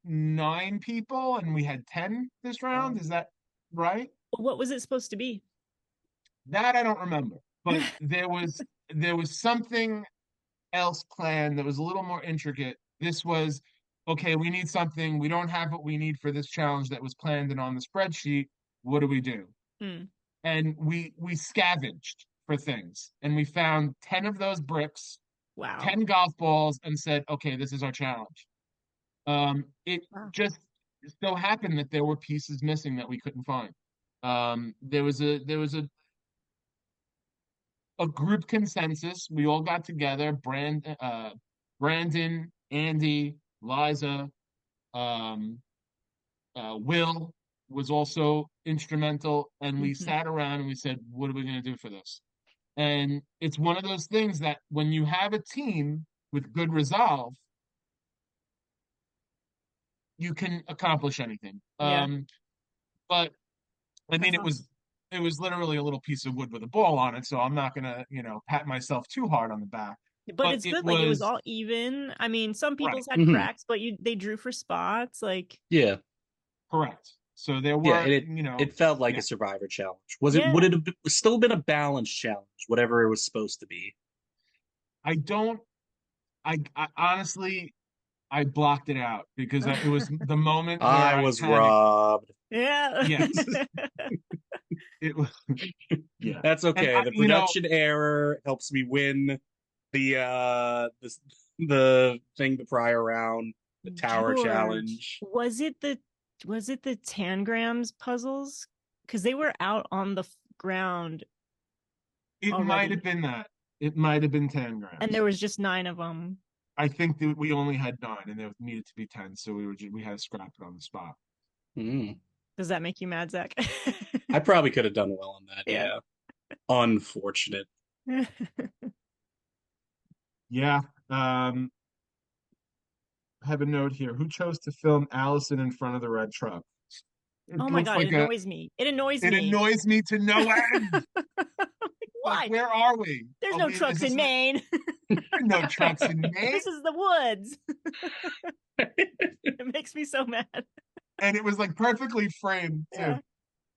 Speaker 2: 9 people, and we had 10 this round. Is that right?
Speaker 1: What was it supposed to be?
Speaker 2: That I don't remember, but there was something else planned that was a little more intricate. This was okay. We need something. We don't have what we need for this challenge that was planned and on the spreadsheet. What do we do?
Speaker 1: Hmm.
Speaker 2: And we scavenged for things, and we found 10 of those bricks,
Speaker 1: Wow.
Speaker 2: 10 golf balls, and said, okay, this is our challenge. It
Speaker 1: Wow.
Speaker 2: just so happened that there were pieces missing that we couldn't find. There was a group consensus. We all got together. Brandon, Andy, Liza, um, Will was also instrumental, and we
Speaker 1: Mhm.
Speaker 2: sat around and we said, "What are we going to do for this?" And it's one of those things that when you have a team with good resolve, you can accomplish anything.
Speaker 1: Yeah,
Speaker 2: But I mean,
Speaker 1: that's awesome.
Speaker 2: it was literally a little piece of wood with a ball on it, so I'm not gonna, pat myself too hard on the back.
Speaker 1: But
Speaker 2: But
Speaker 1: it's
Speaker 2: it
Speaker 1: good. Like it was
Speaker 2: was
Speaker 1: all even. I mean, some
Speaker 2: right,
Speaker 1: people's had
Speaker 3: Hmm.
Speaker 1: cracks, but they drew for spots. Like,
Speaker 2: correct. So there
Speaker 3: Yeah,
Speaker 2: were,
Speaker 3: and it felt like a
Speaker 2: yeah,
Speaker 3: Survivor challenge. Was it? Would
Speaker 1: yeah.
Speaker 3: it have still been a balanced challenge, whatever it was supposed to be?
Speaker 2: I don't, I honestly, I blocked it out because it was the moment where
Speaker 3: I
Speaker 2: I
Speaker 3: was
Speaker 2: panicked.
Speaker 3: robbed.
Speaker 1: Yeah.
Speaker 2: Yes, it was, yeah.
Speaker 3: That's
Speaker 2: And
Speaker 3: okay.
Speaker 2: I,
Speaker 3: The production error helps me win the thing the prior round, the tower
Speaker 1: George,
Speaker 3: challenge.
Speaker 1: was it the tangrams puzzles? Because they were out on the ground
Speaker 2: it might have
Speaker 1: already,
Speaker 2: been that. It might have been 10
Speaker 1: and
Speaker 2: grams.
Speaker 1: there was just 9 of them.
Speaker 2: I think that we only had 9 and there needed to be 10, so we had to scrap it on the spot.
Speaker 3: Mm.
Speaker 1: Does that make you mad, Zach?
Speaker 3: I probably could have done well on that.
Speaker 1: Yeah.
Speaker 3: Yeah. Unfortunate.
Speaker 2: Yeah. I have a note here. Who chose to film Allison in front of the red truck?
Speaker 1: Oh
Speaker 2: It
Speaker 1: my
Speaker 2: looks
Speaker 1: God, it
Speaker 2: like a.
Speaker 1: annoys me. It annoys
Speaker 2: It
Speaker 1: me.
Speaker 2: annoys me to no end. Like,
Speaker 1: Why?
Speaker 2: where are we?
Speaker 1: There's
Speaker 2: Are
Speaker 1: no
Speaker 2: we? Is
Speaker 1: trucks
Speaker 2: this
Speaker 1: in Maine.
Speaker 2: no trucks in Maine?
Speaker 1: This is the woods. It makes me so mad.
Speaker 2: And it was like perfectly framed too.
Speaker 1: Yeah.
Speaker 2: I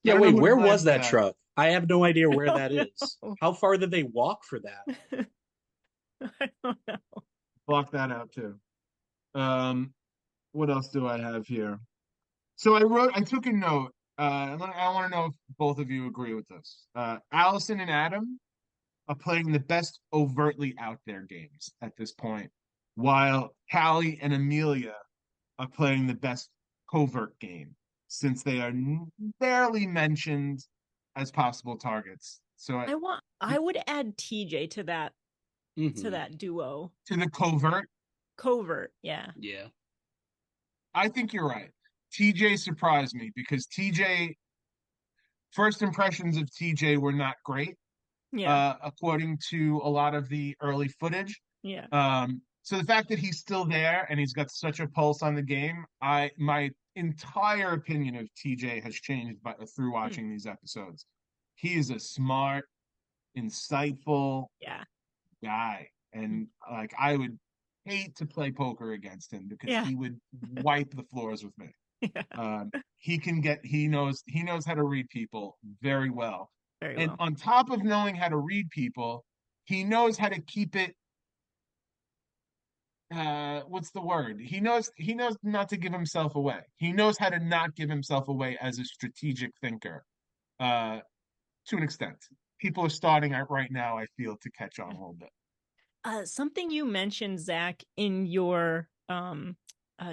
Speaker 3: Yeah,
Speaker 2: don't know
Speaker 3: wait,
Speaker 2: who to
Speaker 3: where
Speaker 2: blame
Speaker 3: was
Speaker 2: for
Speaker 3: that
Speaker 2: that.
Speaker 3: truck? I have no idea
Speaker 1: I
Speaker 3: where
Speaker 1: don't
Speaker 3: that is.
Speaker 1: know.
Speaker 3: How far did they walk for that?
Speaker 1: I don't know.
Speaker 2: Block that out too. Um, what else do I have here? So I took a note. I want to know if both of you agree with this. Allison and Adam are playing the best overtly out there games at this point, while Callie and Amelia are playing the best covert game since they are barely mentioned as possible targets. So
Speaker 1: I would add TJ to
Speaker 3: Hmm.
Speaker 1: that duo.
Speaker 2: to the covert,
Speaker 1: Covert, yeah.
Speaker 3: Yeah.
Speaker 2: I think you're right. TJ surprised me because first impressions of TJ were not great,
Speaker 1: Yeah.
Speaker 2: according to a lot of the early footage.
Speaker 1: Yeah.
Speaker 2: So the fact that he's still there and he's got such a pulse on the game, I my entire opinion of TJ has changed through
Speaker 1: Hmm.
Speaker 2: watching these episodes. He is a smart, insightful
Speaker 1: Yeah.
Speaker 2: guy, and like I would hate to play poker against him because
Speaker 1: Yeah.
Speaker 2: he would wipe the floors with me.
Speaker 1: Yeah.
Speaker 2: He knows how to read people very well.
Speaker 1: Very
Speaker 2: And
Speaker 1: well.
Speaker 2: on top of knowing how to read people, he knows how to keep it what's the word? He knows not to give himself away. He knows how to not give himself away as a strategic thinker. Uh to an extent. People are starting out right now, I feel, to catch on a little bit.
Speaker 1: Something you mentioned, Zach, in your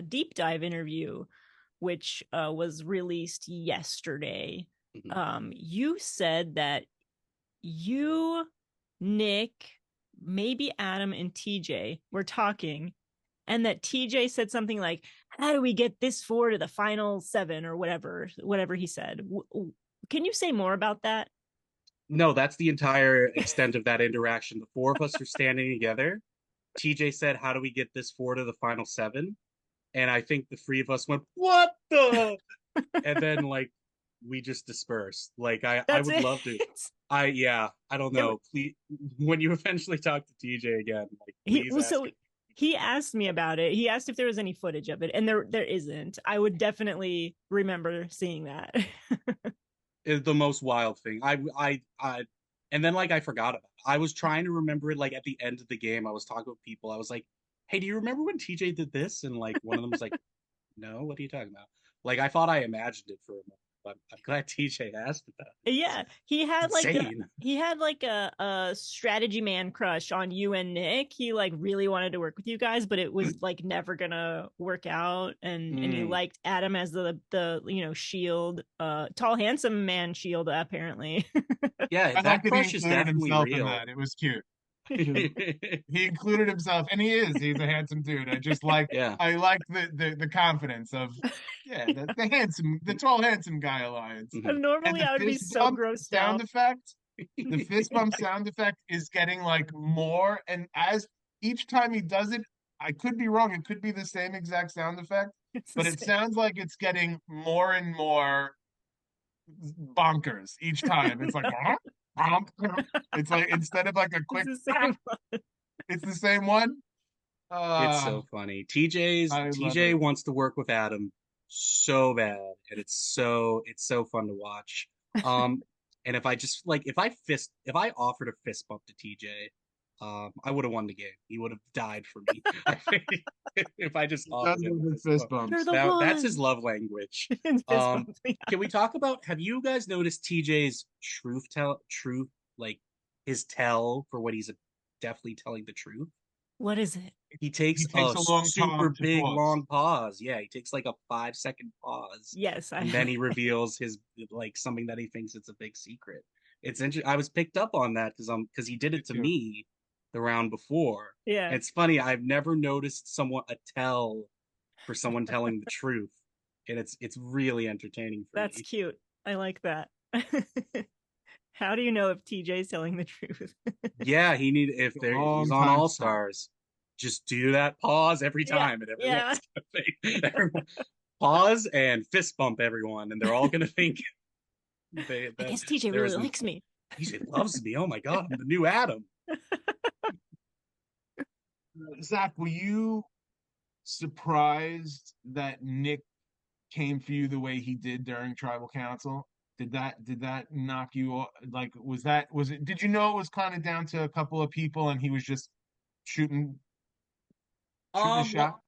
Speaker 1: deep dive interview, which was released yesterday.
Speaker 3: Hmm.
Speaker 1: You said that you, Nick, maybe Adam, and TJ were talking, and that TJ said something like, "How do we get this four to the final 7 or whatever he said?" Can you say more about that?
Speaker 3: No, that's the entire extent of that interaction. The four of us are standing together. TJ said, "How do we get this four to the final 7?" And I think the three of us went, "What the?" And then like we just dispersed. Like I
Speaker 1: That's
Speaker 3: would
Speaker 1: it.
Speaker 3: love to. Yeah, I don't
Speaker 1: It
Speaker 3: know. Please, when you eventually talk to TJ again, like
Speaker 1: he
Speaker 3: please
Speaker 1: well,
Speaker 3: ask
Speaker 1: so
Speaker 3: him.
Speaker 1: he asked me about it. He asked if there was any footage of it, and there isn't. I would definitely remember seeing that.
Speaker 3: Is the most wild thing. And then like I forgot about it. I was trying to remember it like at the end of the game. I was talking with people. I was like, "Hey, do you remember when TJ did this?" And like one of them was like, "No, what are you talking about?" Like I thought I imagined it for a moment, but I'm glad TJ asked about it.
Speaker 1: Yeah,
Speaker 3: Insane.
Speaker 1: he had like a strategy man crush on you and Nick. He like really wanted to work with you guys, but it was like never gonna work out. And he
Speaker 3: Mm.
Speaker 1: liked Adam as the shield, tall handsome man shield apparently.
Speaker 3: Yeah,
Speaker 2: I like
Speaker 3: that
Speaker 2: that he
Speaker 3: crush is
Speaker 2: included
Speaker 3: definitely
Speaker 2: himself in
Speaker 3: real.
Speaker 2: that. It was cute. He included himself, and he's a handsome dude.
Speaker 3: Yeah.
Speaker 2: I like the confidence of, yeah, the tall handsome guy alliance.
Speaker 3: Mhm.
Speaker 1: And
Speaker 2: And
Speaker 1: normally
Speaker 2: the
Speaker 1: I would be
Speaker 2: fist
Speaker 1: so
Speaker 2: bump
Speaker 1: grossed
Speaker 2: sound
Speaker 1: out.
Speaker 2: effect, the fist bump sound effect is getting like more, and as each time he does it, I could be wrong, it could be the same exact sound effect,
Speaker 1: It's the
Speaker 2: but it
Speaker 1: same.
Speaker 2: sounds like it's getting more and more bonkers each time. It's like it's like instead of like a
Speaker 1: It's
Speaker 2: quick,
Speaker 1: the same.
Speaker 2: it's the same one.
Speaker 3: It's
Speaker 2: Uh,
Speaker 3: so funny. TJ's
Speaker 2: I love
Speaker 3: TJ
Speaker 2: it.
Speaker 3: wants to work with Adam so bad, and it's so fun to watch. Um, and if I just like if I offered a fist bump to TJ, I would have won the game. He would have died for me. I think if I just
Speaker 2: He does
Speaker 3: offered him
Speaker 2: love
Speaker 3: a
Speaker 2: his
Speaker 3: fist
Speaker 2: fist
Speaker 3: bump.
Speaker 1: You're
Speaker 2: bumps.
Speaker 1: the
Speaker 3: That's his
Speaker 1: one.
Speaker 3: love language.
Speaker 1: And fist
Speaker 3: Um,
Speaker 1: bumps me.
Speaker 3: can we talk about, have you guys noticed TJ's truth, like his tell for what he's definitely telling the truth?
Speaker 1: What is it?
Speaker 3: He
Speaker 2: He
Speaker 3: takes
Speaker 2: takes
Speaker 3: a
Speaker 2: a long
Speaker 3: super
Speaker 2: time to
Speaker 3: big
Speaker 2: pause.
Speaker 3: long pause. Yeah, he takes like a 5 second pause,
Speaker 1: Yes,
Speaker 3: and then he reveals his like something that he thinks it's a big secret. It's interesting. I was picked up on that because he did
Speaker 2: Me
Speaker 3: it to
Speaker 2: too.
Speaker 3: me the round before.
Speaker 1: yeah.
Speaker 3: And it's funny. I've never noticed someone a tell for someone telling the truth, and it's really entertaining for
Speaker 1: That's
Speaker 3: me.
Speaker 1: cute. I like that. How do you know if TJ's telling the truth?
Speaker 3: Yeah, he need
Speaker 2: A
Speaker 3: if he's
Speaker 2: long
Speaker 3: on
Speaker 2: time
Speaker 3: All
Speaker 2: to talk.
Speaker 3: Stars, just do that pause every
Speaker 1: Yeah.
Speaker 3: time, and
Speaker 1: Yeah.
Speaker 3: everyone's gonna think everyone pause and fist bump everyone, and they're all gonna think
Speaker 1: I
Speaker 3: that
Speaker 1: guess TJ
Speaker 3: there
Speaker 1: really
Speaker 3: isn't.
Speaker 1: likes me.
Speaker 3: He loves me. Oh my god, I'm the new Adam.
Speaker 2: Zach, were you surprised that Nick came for you the way he did during tribal council? Did that knock you like was it did you know it was kind of down to a couple of people and he was just shooting shooting a shot?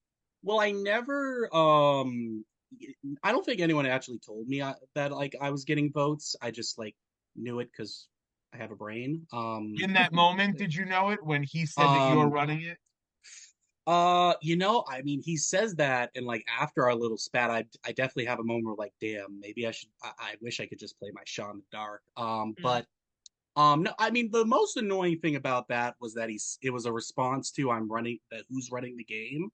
Speaker 3: Well, I never. I don't think anyone actually told me that like I was getting votes. I just like knew it because I have a brain.
Speaker 2: In that moment, did you know it when he said that you're
Speaker 3: Um,
Speaker 2: running it?
Speaker 3: I mean, he says that, and like after our little spat, I definitely have a moment where like, damn, maybe I should. I wish I could just play my shot in the dark.
Speaker 1: Mm.
Speaker 3: But no, I mean, the most annoying thing about that was that it was a response to I'm running that who's running the game,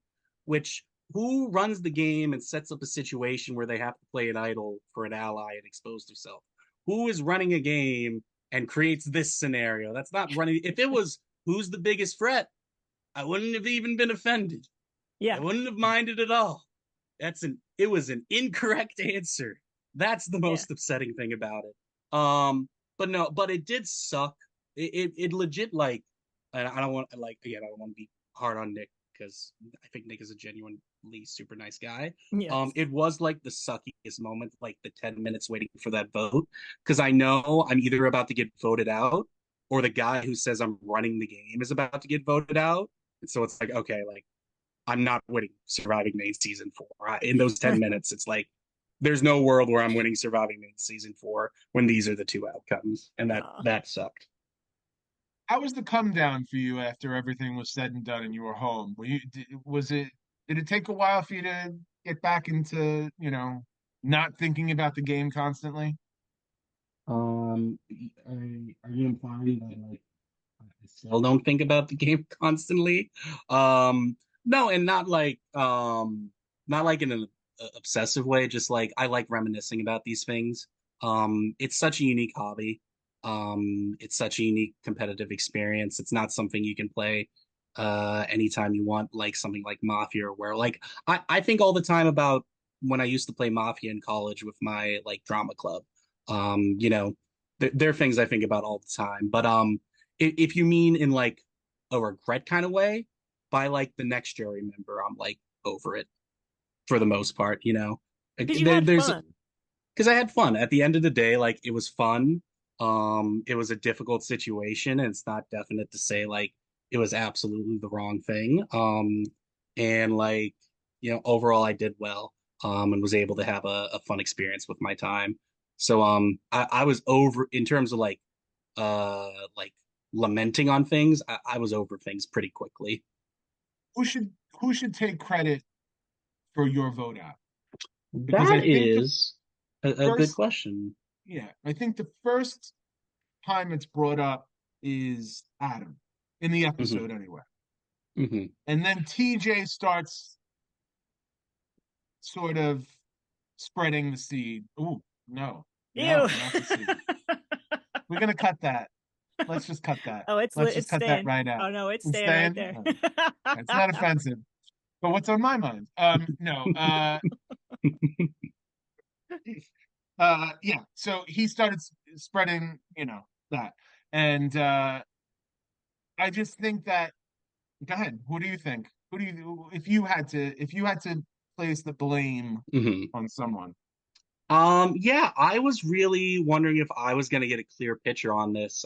Speaker 3: which who runs the game and sets up a situation where they have to play an idol for an ally and expose themselves. Who is running a game and creates this scenario? That's not running. If it was who's the biggest threat, I wouldn't have even been offended. I
Speaker 1: Yeah.
Speaker 3: wouldn't have minded at all. It was an incorrect answer. That's the
Speaker 1: Yeah.
Speaker 3: most upsetting thing about it. But no, but it did suck. It legit like, and I don't want like again, I don't want to be hard on Nick because I think Nick is a genuinely super nice guy.
Speaker 1: Yes.
Speaker 3: It was like the suckiest moment, like the 10 minutes waiting for that vote, because I know I'm either about to get voted out or the guy who says I'm running the game is about to get voted out. And so it's like, okay, like I'm not winning Surviving Maine season 4. In those 10 minutes, it's like there's no world where I'm winning Surviving Maine season 4 when these are the two outcomes, and
Speaker 1: Aw.
Speaker 3: that sucked.
Speaker 2: How was the come down for you after everything was said and done and you were home? Did it take a while for you to get back into, not thinking about the game constantly?
Speaker 3: Are you implying that like I still don't think about the game constantly? No, and not like in an obsessive way. Just like I like reminiscing about these things. It's such a unique hobby. It's such a unique competitive experience. It's not something you can play anytime you want, like something like Mafia, where like I think all the time about when I used to play Mafia in college with my like drama club. You know, there are things I think about all the time. But if you mean in like a regret kind of way, by like the next year I remember, I'm like over it for the most part, you know.
Speaker 1: Because you had
Speaker 3: There's
Speaker 1: fun.
Speaker 3: because I had fun. At the end of the day, like it was fun. It was a difficult situation, and it's not definite to say like it was absolutely the wrong thing. And like, you know, overall I did well, and was able to have a fun experience with my time. So I was over in terms of like lamenting on things. I was over things pretty quickly.
Speaker 2: Who should take credit for your vote out? Because
Speaker 3: That
Speaker 2: I think the
Speaker 3: is a good
Speaker 2: first,
Speaker 3: question.
Speaker 2: yeah, I think the first time it's brought up is Adam. in the
Speaker 3: Hmm.
Speaker 2: episode anyway.
Speaker 3: Hmm.
Speaker 2: And then TJ starts sort of spreading the seed. Ooh, no,
Speaker 1: Ew.
Speaker 2: no, not the seed. We're gonna cut that. Let's just cut that.
Speaker 1: Oh,
Speaker 2: Let's just
Speaker 1: it's
Speaker 2: cut that
Speaker 1: staying.
Speaker 2: right out.
Speaker 1: Oh no, it's
Speaker 2: It's
Speaker 1: staying right
Speaker 2: staying.
Speaker 1: there.
Speaker 2: It's not offensive, but what's on my mind? No. Yeah. So he started spreading, that, and I just think that. Go ahead. Who do you think? Who do you, if you had to place the blame
Speaker 3: Hmm.
Speaker 2: on someone?
Speaker 3: Yeah, I was really wondering if I was gonna get a clear picture on this.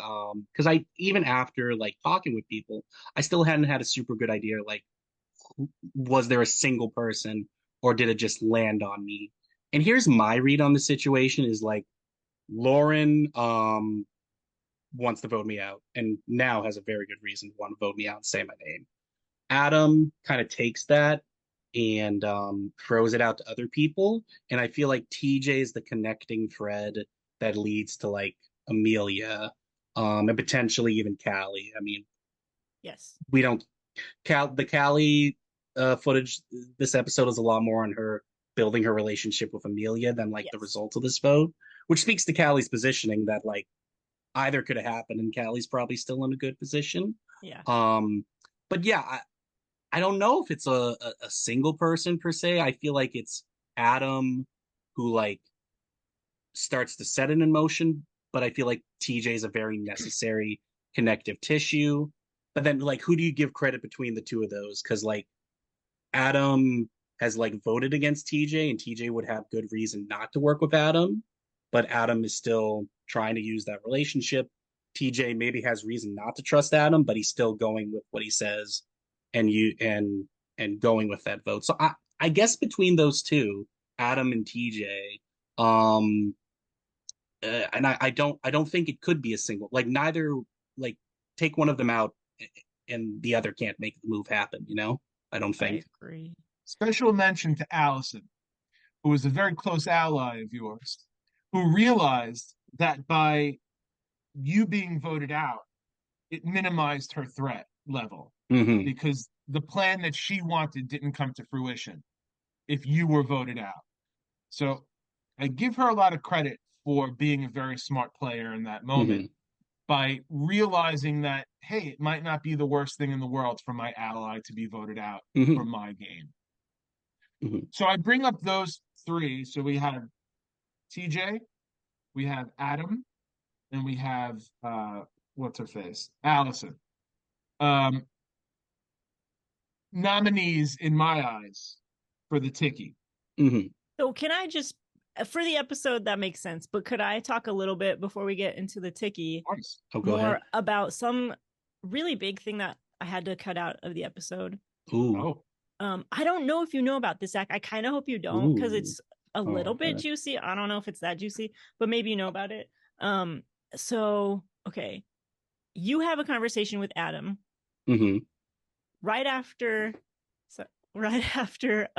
Speaker 3: Because I even after like talking with people, I still hadn't had a super good idea. Like, was there a single person, or did it just land on me? And here's my read on the situation: is like Lauren wants to vote me out, and now has a very good reason to want to vote me out and say my name. Adam kind of takes that and throws it out to other people. And I feel like TJ is the connecting thread that leads to like Amelia, and potentially even Callie. I mean,
Speaker 1: Yes.
Speaker 3: we don't the Callie footage this episode is a lot more on her building her relationship with Amelia than like the
Speaker 1: Yes.
Speaker 3: result of this vote, which speaks to Callie's positioning that like either could have happened and Callie's probably still in a good position.
Speaker 1: Yeah.
Speaker 3: Um, but yeah, I don't know if it's a single person per se. I feel like it's Adam who like starts to set it in motion, but I feel like TJ is a very necessary connective tissue. But then like who do you give credit between the two of those? Because like Adam has like voted against TJ and TJ would have good reason not to work with Adam, but Adam is still trying to use that relationship. TJ maybe has reason not to trust Adam, but he's still going with what he says and you and going with that vote. So I guess between those two, Adam and TJ, um and I don't think it could be a single like neither like take one of them out and the other can't make the move happen, you know? I don't
Speaker 1: I
Speaker 3: think.
Speaker 1: agree.
Speaker 2: Special mention to Allison, who was a very close ally of yours, who realized that by you being voted out, it minimized her threat level
Speaker 3: Hmm.
Speaker 2: because the plan that she wanted didn't come to fruition if you were voted out. So I give her a lot of credit for being a very smart player in that moment
Speaker 3: Hmm.
Speaker 2: by realizing that, hey, it might not be the worst thing in the world for my ally to be voted out
Speaker 3: Hmm.
Speaker 2: from my game.
Speaker 3: Hmm.
Speaker 2: So I bring up those three. So we have TJ, we have Adam, and we have what's her face? Allison. Um, Nominees in my eyes for the Tiki.
Speaker 3: Hmm.
Speaker 1: So can I just for the episode that makes sense, but could I talk a little bit before we get into the Tiki
Speaker 2: Nice.
Speaker 3: Oh, go
Speaker 1: more
Speaker 3: ahead.
Speaker 1: about some really big thing that I had to cut out of the episode?
Speaker 3: Ooh.
Speaker 2: Oh,
Speaker 1: I don't know if you know about this, Zach. I kind of hope you don't because
Speaker 3: Ooh.
Speaker 1: it's a
Speaker 3: Oh,
Speaker 1: little bit
Speaker 3: okay.
Speaker 1: juicy. I don't know if it's that juicy, but maybe you know about it. Um, so okay, you have a conversation with Adam
Speaker 3: Hmm.
Speaker 1: right after, so right after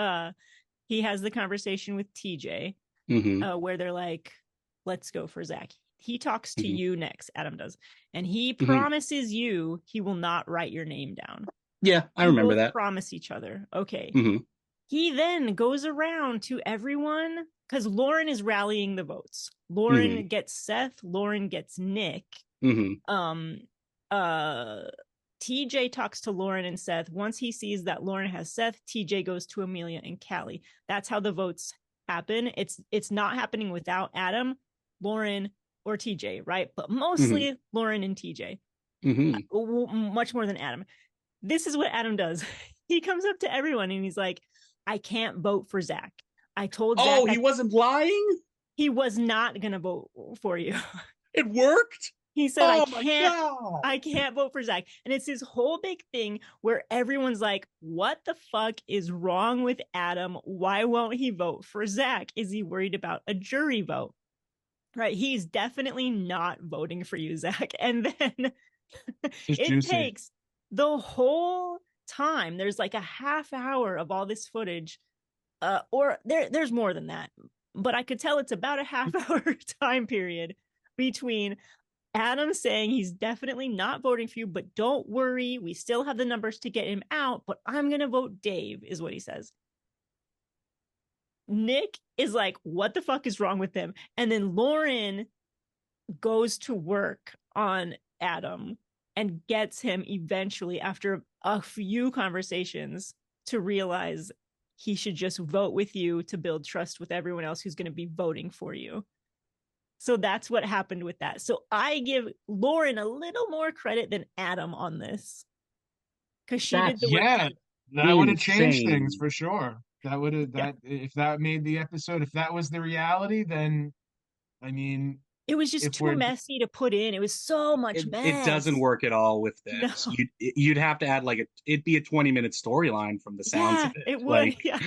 Speaker 1: he has the conversation with TJ,
Speaker 3: Hmm.
Speaker 1: where they're like, "Let's go for Zach." He talks to
Speaker 3: Hmm.
Speaker 1: you next. Adam does, and he
Speaker 3: Hmm.
Speaker 1: promises you he will not write your name down.
Speaker 3: Yeah, I
Speaker 1: You
Speaker 3: remember
Speaker 1: both
Speaker 3: that.
Speaker 1: promise each other. Okay.
Speaker 3: Hmm.
Speaker 1: He then goes around to everyone because Lauren is rallying the votes.
Speaker 3: Hmm.
Speaker 1: Lauren gets Seth, Lauren gets Nick.
Speaker 3: Hmm.
Speaker 1: Um uh TJ talks to Lauren and Seth. Once he sees that Lauren has Seth, TJ goes to Amelia and Callie. That's how the votes happen. It's not happening without Adam, Lauren, or TJ, right? But
Speaker 3: Hmm.
Speaker 1: mostly Lauren and TJ.
Speaker 3: Hmm.
Speaker 1: Much more than Adam. This is what Adam does. He comes up to everyone and he's like, I can't vote for Zach. I told Zach
Speaker 3: Oh, he wasn't lying?
Speaker 1: he was not gonna vote for you.
Speaker 3: It worked?
Speaker 1: He said,
Speaker 3: Oh my God.
Speaker 1: I can't vote for Zach. And it's this whole big thing where everyone's like, what the fuck is wrong with Adam? Why won't he vote for Zach? Is he worried about a jury vote? Right. He's definitely not voting for you, Zach. And then
Speaker 2: just
Speaker 1: it
Speaker 2: juicy.
Speaker 1: takes the whole time. There's like a half hour of all this footage. Or there's more than that. But I could tell it's about a half hour time period between Adam's saying he's definitely not voting for you, but don't worry, we still have the numbers to get him out, but I'm going to vote Dave, is what he says. Nick is like, what the fuck is wrong with him? And then Lauren goes to work on Adam and gets him eventually, after a few conversations, to realize he should just vote with you to build trust with everyone else who's going to be voting for you. So that's what happened with that. So I give Lauren a little more credit than Adam on this, because she did the
Speaker 3: That's
Speaker 1: work.
Speaker 2: Yeah, that would have changed things
Speaker 3: insane.
Speaker 2: for sure. That would have
Speaker 1: Yeah.
Speaker 2: that if that made the episode, if that was the reality, then I mean,
Speaker 1: It was just
Speaker 2: if
Speaker 1: too
Speaker 2: we're
Speaker 1: messy to put in. It was so much
Speaker 3: It doesn't
Speaker 1: mess.
Speaker 3: work at all with
Speaker 1: No.
Speaker 3: this. You'd have to add like it'd be a 20-minute storyline from the sounds
Speaker 1: Yeah,
Speaker 3: of it.
Speaker 1: it would.
Speaker 3: Like,
Speaker 1: Yeah.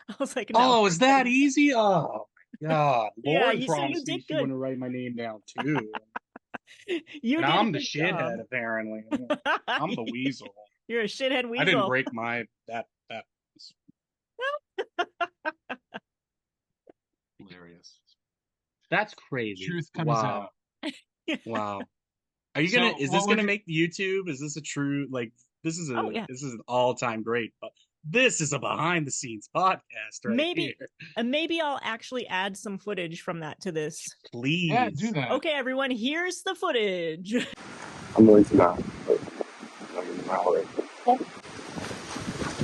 Speaker 1: I was like, no,
Speaker 3: oh,
Speaker 1: we're
Speaker 3: is that
Speaker 1: cutting that.
Speaker 3: easy? Oh my God.
Speaker 1: Yeah,
Speaker 3: Lauren
Speaker 1: you so you
Speaker 3: promised me
Speaker 1: did
Speaker 3: she
Speaker 1: good.
Speaker 3: wouldn't write my name down too.
Speaker 1: You
Speaker 3: And
Speaker 1: did a
Speaker 3: I'm the
Speaker 1: good job.
Speaker 3: shithead, apparently. I'm the weasel.
Speaker 1: You're a shithead
Speaker 3: I didn't
Speaker 1: weasel.
Speaker 3: break my that was
Speaker 2: hilarious,
Speaker 3: that's crazy.
Speaker 2: truth comes
Speaker 3: Wow.
Speaker 2: out.
Speaker 3: Wow. Are you gonna
Speaker 2: So
Speaker 3: is this
Speaker 2: what would
Speaker 3: gonna
Speaker 2: you?
Speaker 3: make the YouTube? Is this a true like
Speaker 1: Oh yeah.
Speaker 3: this is an all-time great, but this is a behind the scenes podcast right here.
Speaker 1: Maybe I'll actually add some footage from that to this.
Speaker 2: Yeah, do
Speaker 3: Please.
Speaker 2: that.
Speaker 1: Okay, everyone, here's the footage.
Speaker 4: I'm willing to not, but I'm not willing. I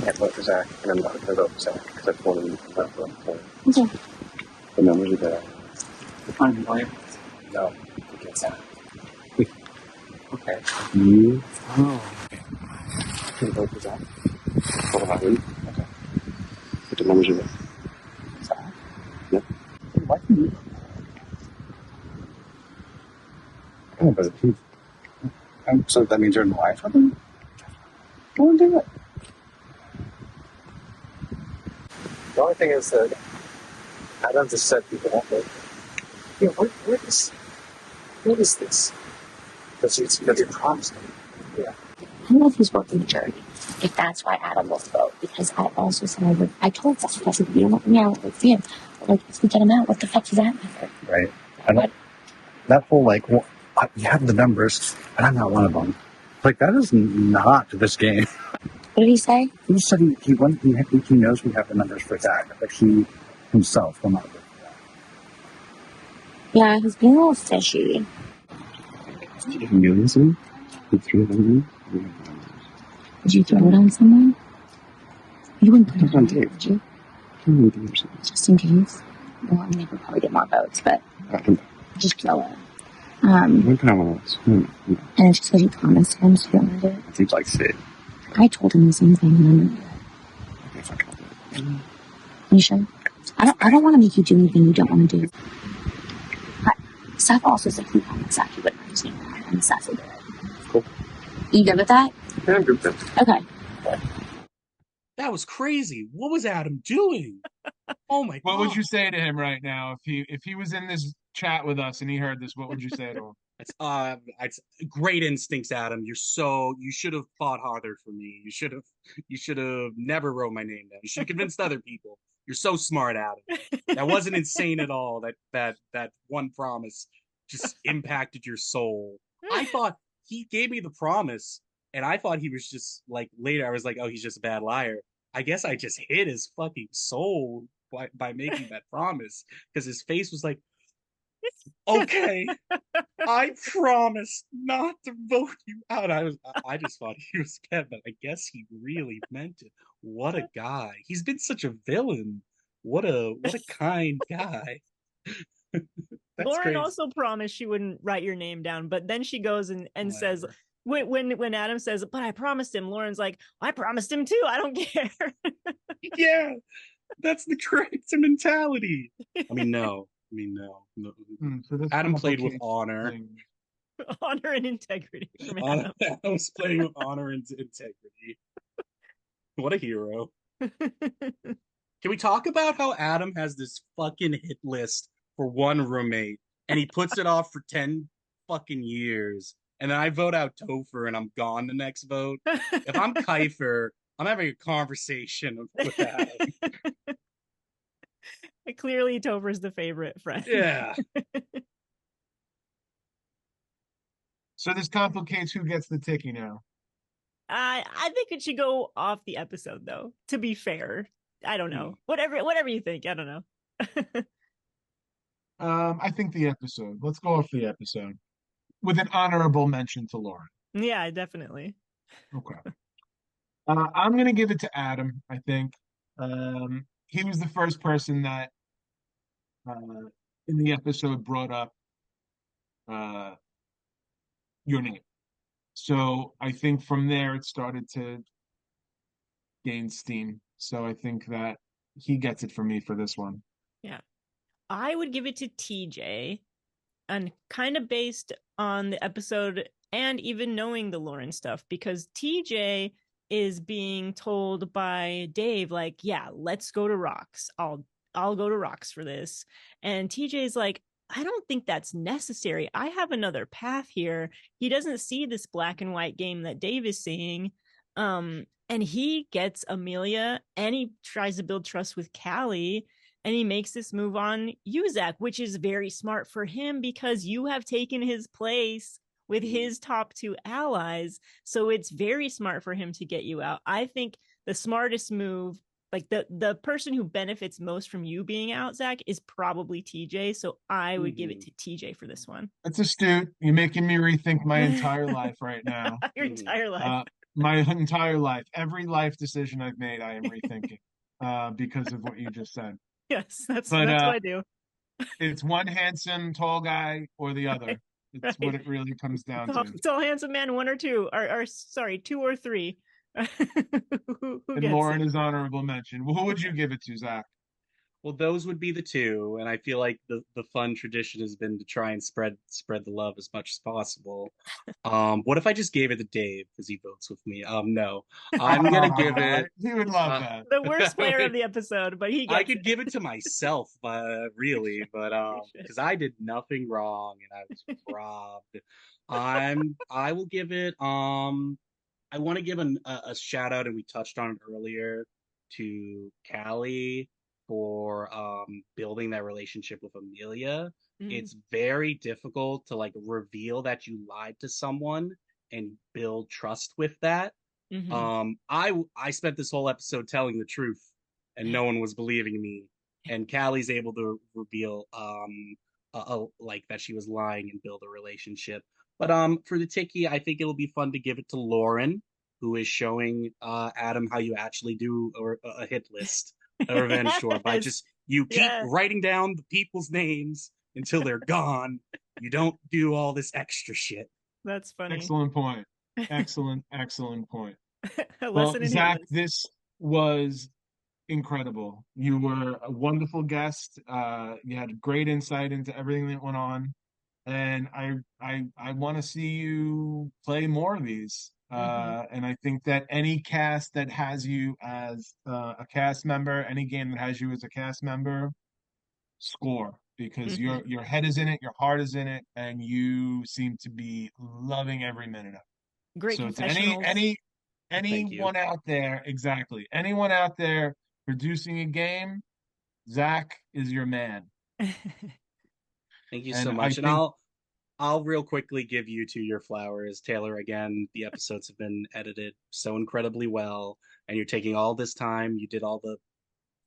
Speaker 4: can't vote for Zach, and I'm not going to vote for Zach because I told him not to vote for him. Okay. The numbers are there. I'm lying. No, you get Zach. Okay. You? Oh. Can vote for Zach? What about him? Okay. But the numbers are there. Zach? Yeah. Why can you? Oh, but if you. So that means you're in the life of him? Go and do it. The only thing is that Adam just said people won't vote. Yeah, what is this? Because you promised him. Yeah.
Speaker 5: I don't know if he's working the jury, if that's why Adam won't vote. Because I also said I told Zach, I said, you don't want me out with him. But like, if we get him out, what the fuck does that matter?
Speaker 4: Right. I don't. That whole like, well, you have the numbers, and I'm not one of them. Like that is not this game.
Speaker 5: What did he say?
Speaker 4: He said he knows we have the numbers for Zach, but he himself will not vote for that.
Speaker 5: Yeah, he's being a little fishy.
Speaker 4: Did you do this? You threw them in?
Speaker 5: Did you throw it on someone? You wouldn't put it on Dave, would you? Just in case. Well, I mean, I could probably get more votes, but just throw it. And it's just because you promised him, so you don't want to do it.
Speaker 4: Seems like Sid.
Speaker 5: I told him the same thing, and I'm going to do it. You sure? I don't want to make you do anything you don't want to do. But Seth also said he promised Zach he wouldn't write his name down, and Seth will do it.
Speaker 4: Cool.
Speaker 5: You good with that?
Speaker 4: Yeah, I'm good with that.
Speaker 5: Okay.
Speaker 3: That was crazy. What was Adam doing? Oh my
Speaker 2: What
Speaker 3: God.
Speaker 2: would you say to him right now if he was in this chat with us and he heard this? What would you say to him?
Speaker 3: It's great instincts, Adam. You should have fought harder for me. You should have never wrote my name down. You should have convinced other people. You're so smart, Adam. That wasn't insane at all. That one promise just impacted your soul. I thought he gave me the promise, and I thought he was just like later. I was like, oh, he's just a bad liar. I guess I just hit his fucking soul by making that promise, because his face was like, okay, I promise not to vote you out. I just thought he was bad, but I guess he really meant it. What a guy. He's been such a villain. What a kind guy. That's
Speaker 1: Lauren
Speaker 3: crazy.
Speaker 1: also promised she wouldn't write your name down, but then she goes and says, when Adam says, but I promised him, Lauren's like, I promised him too. I don't care.
Speaker 3: Yeah, that's the correct mentality. I mean, no. No.
Speaker 2: So
Speaker 3: Adam played with honor.
Speaker 1: Honor and integrity from
Speaker 3: Adam was playing with honor and integrity. What a hero. Can we talk about how Adam has this fucking hit list for one roommate, and he puts it off for 10 fucking years, and then I vote out Topher and I'm gone the next vote? If I'm Kiefer, I'm having a conversation with Adam.
Speaker 1: Clearly Topher's the favorite friend.
Speaker 3: Yeah.
Speaker 2: So this complicates who gets the ticky now.
Speaker 1: I think it should go off the episode though. To be fair, I don't know. Whatever you think. I don't know.
Speaker 2: I think the episode. Let's go off the episode with an honorable mention to Lauren.
Speaker 1: Yeah, definitely.
Speaker 2: Okay. I'm gonna give it to Adam. I think he was the first person that in the episode brought up uh, your name. So I think from there it started to gain steam. So I think that he gets it for me for this one.
Speaker 1: Yeah. I would give it to TJ, and kind of based on the episode and even knowing the Lauren stuff, because TJ is being told by Dave, like, yeah, let's go to Rocks. I'll go to Rocks for this. And TJ's like, I don't think that's necessary. I have another path here. He doesn't see this black and white game that Dave is seeing. And he gets Amelia and he tries to build trust with Callie, and he makes this move on you, Zach, which is very smart for him because you have taken his place with his top two allies. So it's very smart for him to get you out. I think the smartest move, like the person who benefits most from you being out, Zach, is probably TJ. So I would give it to TJ for this one.
Speaker 2: That's astute. You're making me rethink my entire life right now.
Speaker 1: Your entire life.
Speaker 2: My entire life. Every life decision I've made, I am rethinking because of what you just said.
Speaker 1: Yes, that's what I do.
Speaker 2: It's one handsome, tall guy or the other. It's
Speaker 1: right.
Speaker 2: what it really comes down to.
Speaker 1: Tall, handsome man, one or two, or sorry, two or three. who
Speaker 2: and Lauren is honorable mention. Well, who would you give it to, Zach?
Speaker 3: Well, those would be the two, and I feel like the fun tradition has been to try and spread the love as much as possible. What if I just gave it to Dave because he votes with me? No, I'm gonna give it.
Speaker 2: He would love that.
Speaker 1: The worst player of the episode, but he.
Speaker 3: I could give it to myself, really, but because I did nothing wrong and I was robbed. I will give it. I want to give a shout out, and we touched on it earlier, to Callie for building that relationship with Amelia. It's very difficult to like reveal that you lied to someone and build trust with that. I spent this whole episode telling the truth and no one was believing me, and Callie's able to reveal like that she was lying and build a relationship. But for the Tiki, I think it'll be fun to give it to Lauren, who is showing Adam how you actually do a hit list, a revenge tour, by just you keep writing down the people's names until they're gone. You don't do all this extra shit.
Speaker 1: That's funny.
Speaker 2: Excellent point. Excellent point. Well, Zach, this was incredible. You were a wonderful guest. You had great insight into everything that went on. And I want to see you play more of these. And I think that any cast that has you as a cast member, any game that has you as a cast member, score, because your head is in it, your heart is in it, and you seem to be loving every minute of it.
Speaker 1: Great.
Speaker 2: So to anyone out there, exactly, anyone out there producing a game, Zach is your man.
Speaker 3: Thank you so much. And I'll real quickly give you to your flowers, Taylor. Again, the episodes have been edited so incredibly well, and you're taking all this time. You did all the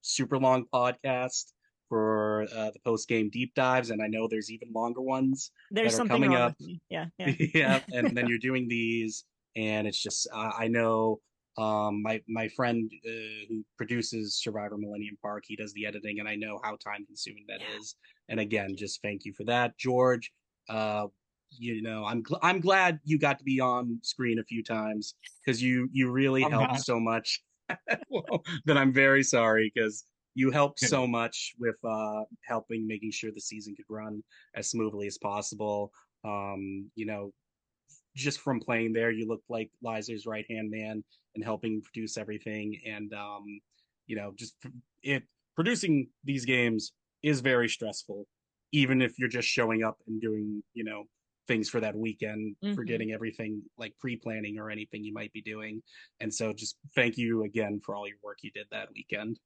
Speaker 3: super long podcast for the post game deep dives, and I know there's even longer ones
Speaker 1: that are coming up. Yeah.
Speaker 3: Yeah, and then you're doing these, and it's just I know my friend who produces Survivor Millennium Park, he does the editing, and I know how time consuming that is. And again, just thank you for that, George. I'm glad you got to be on screen a few times because you really helped so much. Well, then I'm very sorry because you helped so much with helping making sure the season could run as smoothly as possible. Just from playing there, you looked like Liza's right-hand man and helping produce everything. And producing these games is very stressful, even if you're just showing up and doing, things for that weekend, forgetting everything like pre-planning or anything you might be doing. And so just thank you again for all your work you did that weekend.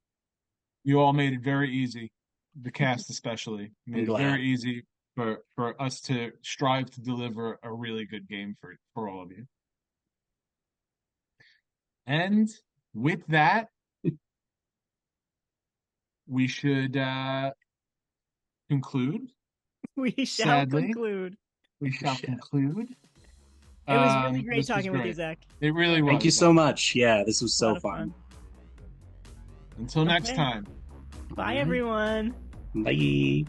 Speaker 2: You all made it very easy. The cast especially made it very easy. for us to strive to deliver a really good game for all of you. And with that, we should conclude.
Speaker 1: We shall
Speaker 2: Sadly,
Speaker 1: conclude.
Speaker 2: we shall conclude.
Speaker 1: It was really great
Speaker 2: This was
Speaker 1: talking with you,
Speaker 2: great.
Speaker 1: Zach.
Speaker 2: It really was.
Speaker 3: Thank you so much. Yeah, this was
Speaker 1: A lot
Speaker 3: so
Speaker 1: of
Speaker 3: fun.
Speaker 2: Until next
Speaker 1: Okay.
Speaker 2: time.
Speaker 1: Bye,
Speaker 3: All right.
Speaker 1: everyone.
Speaker 3: Bye.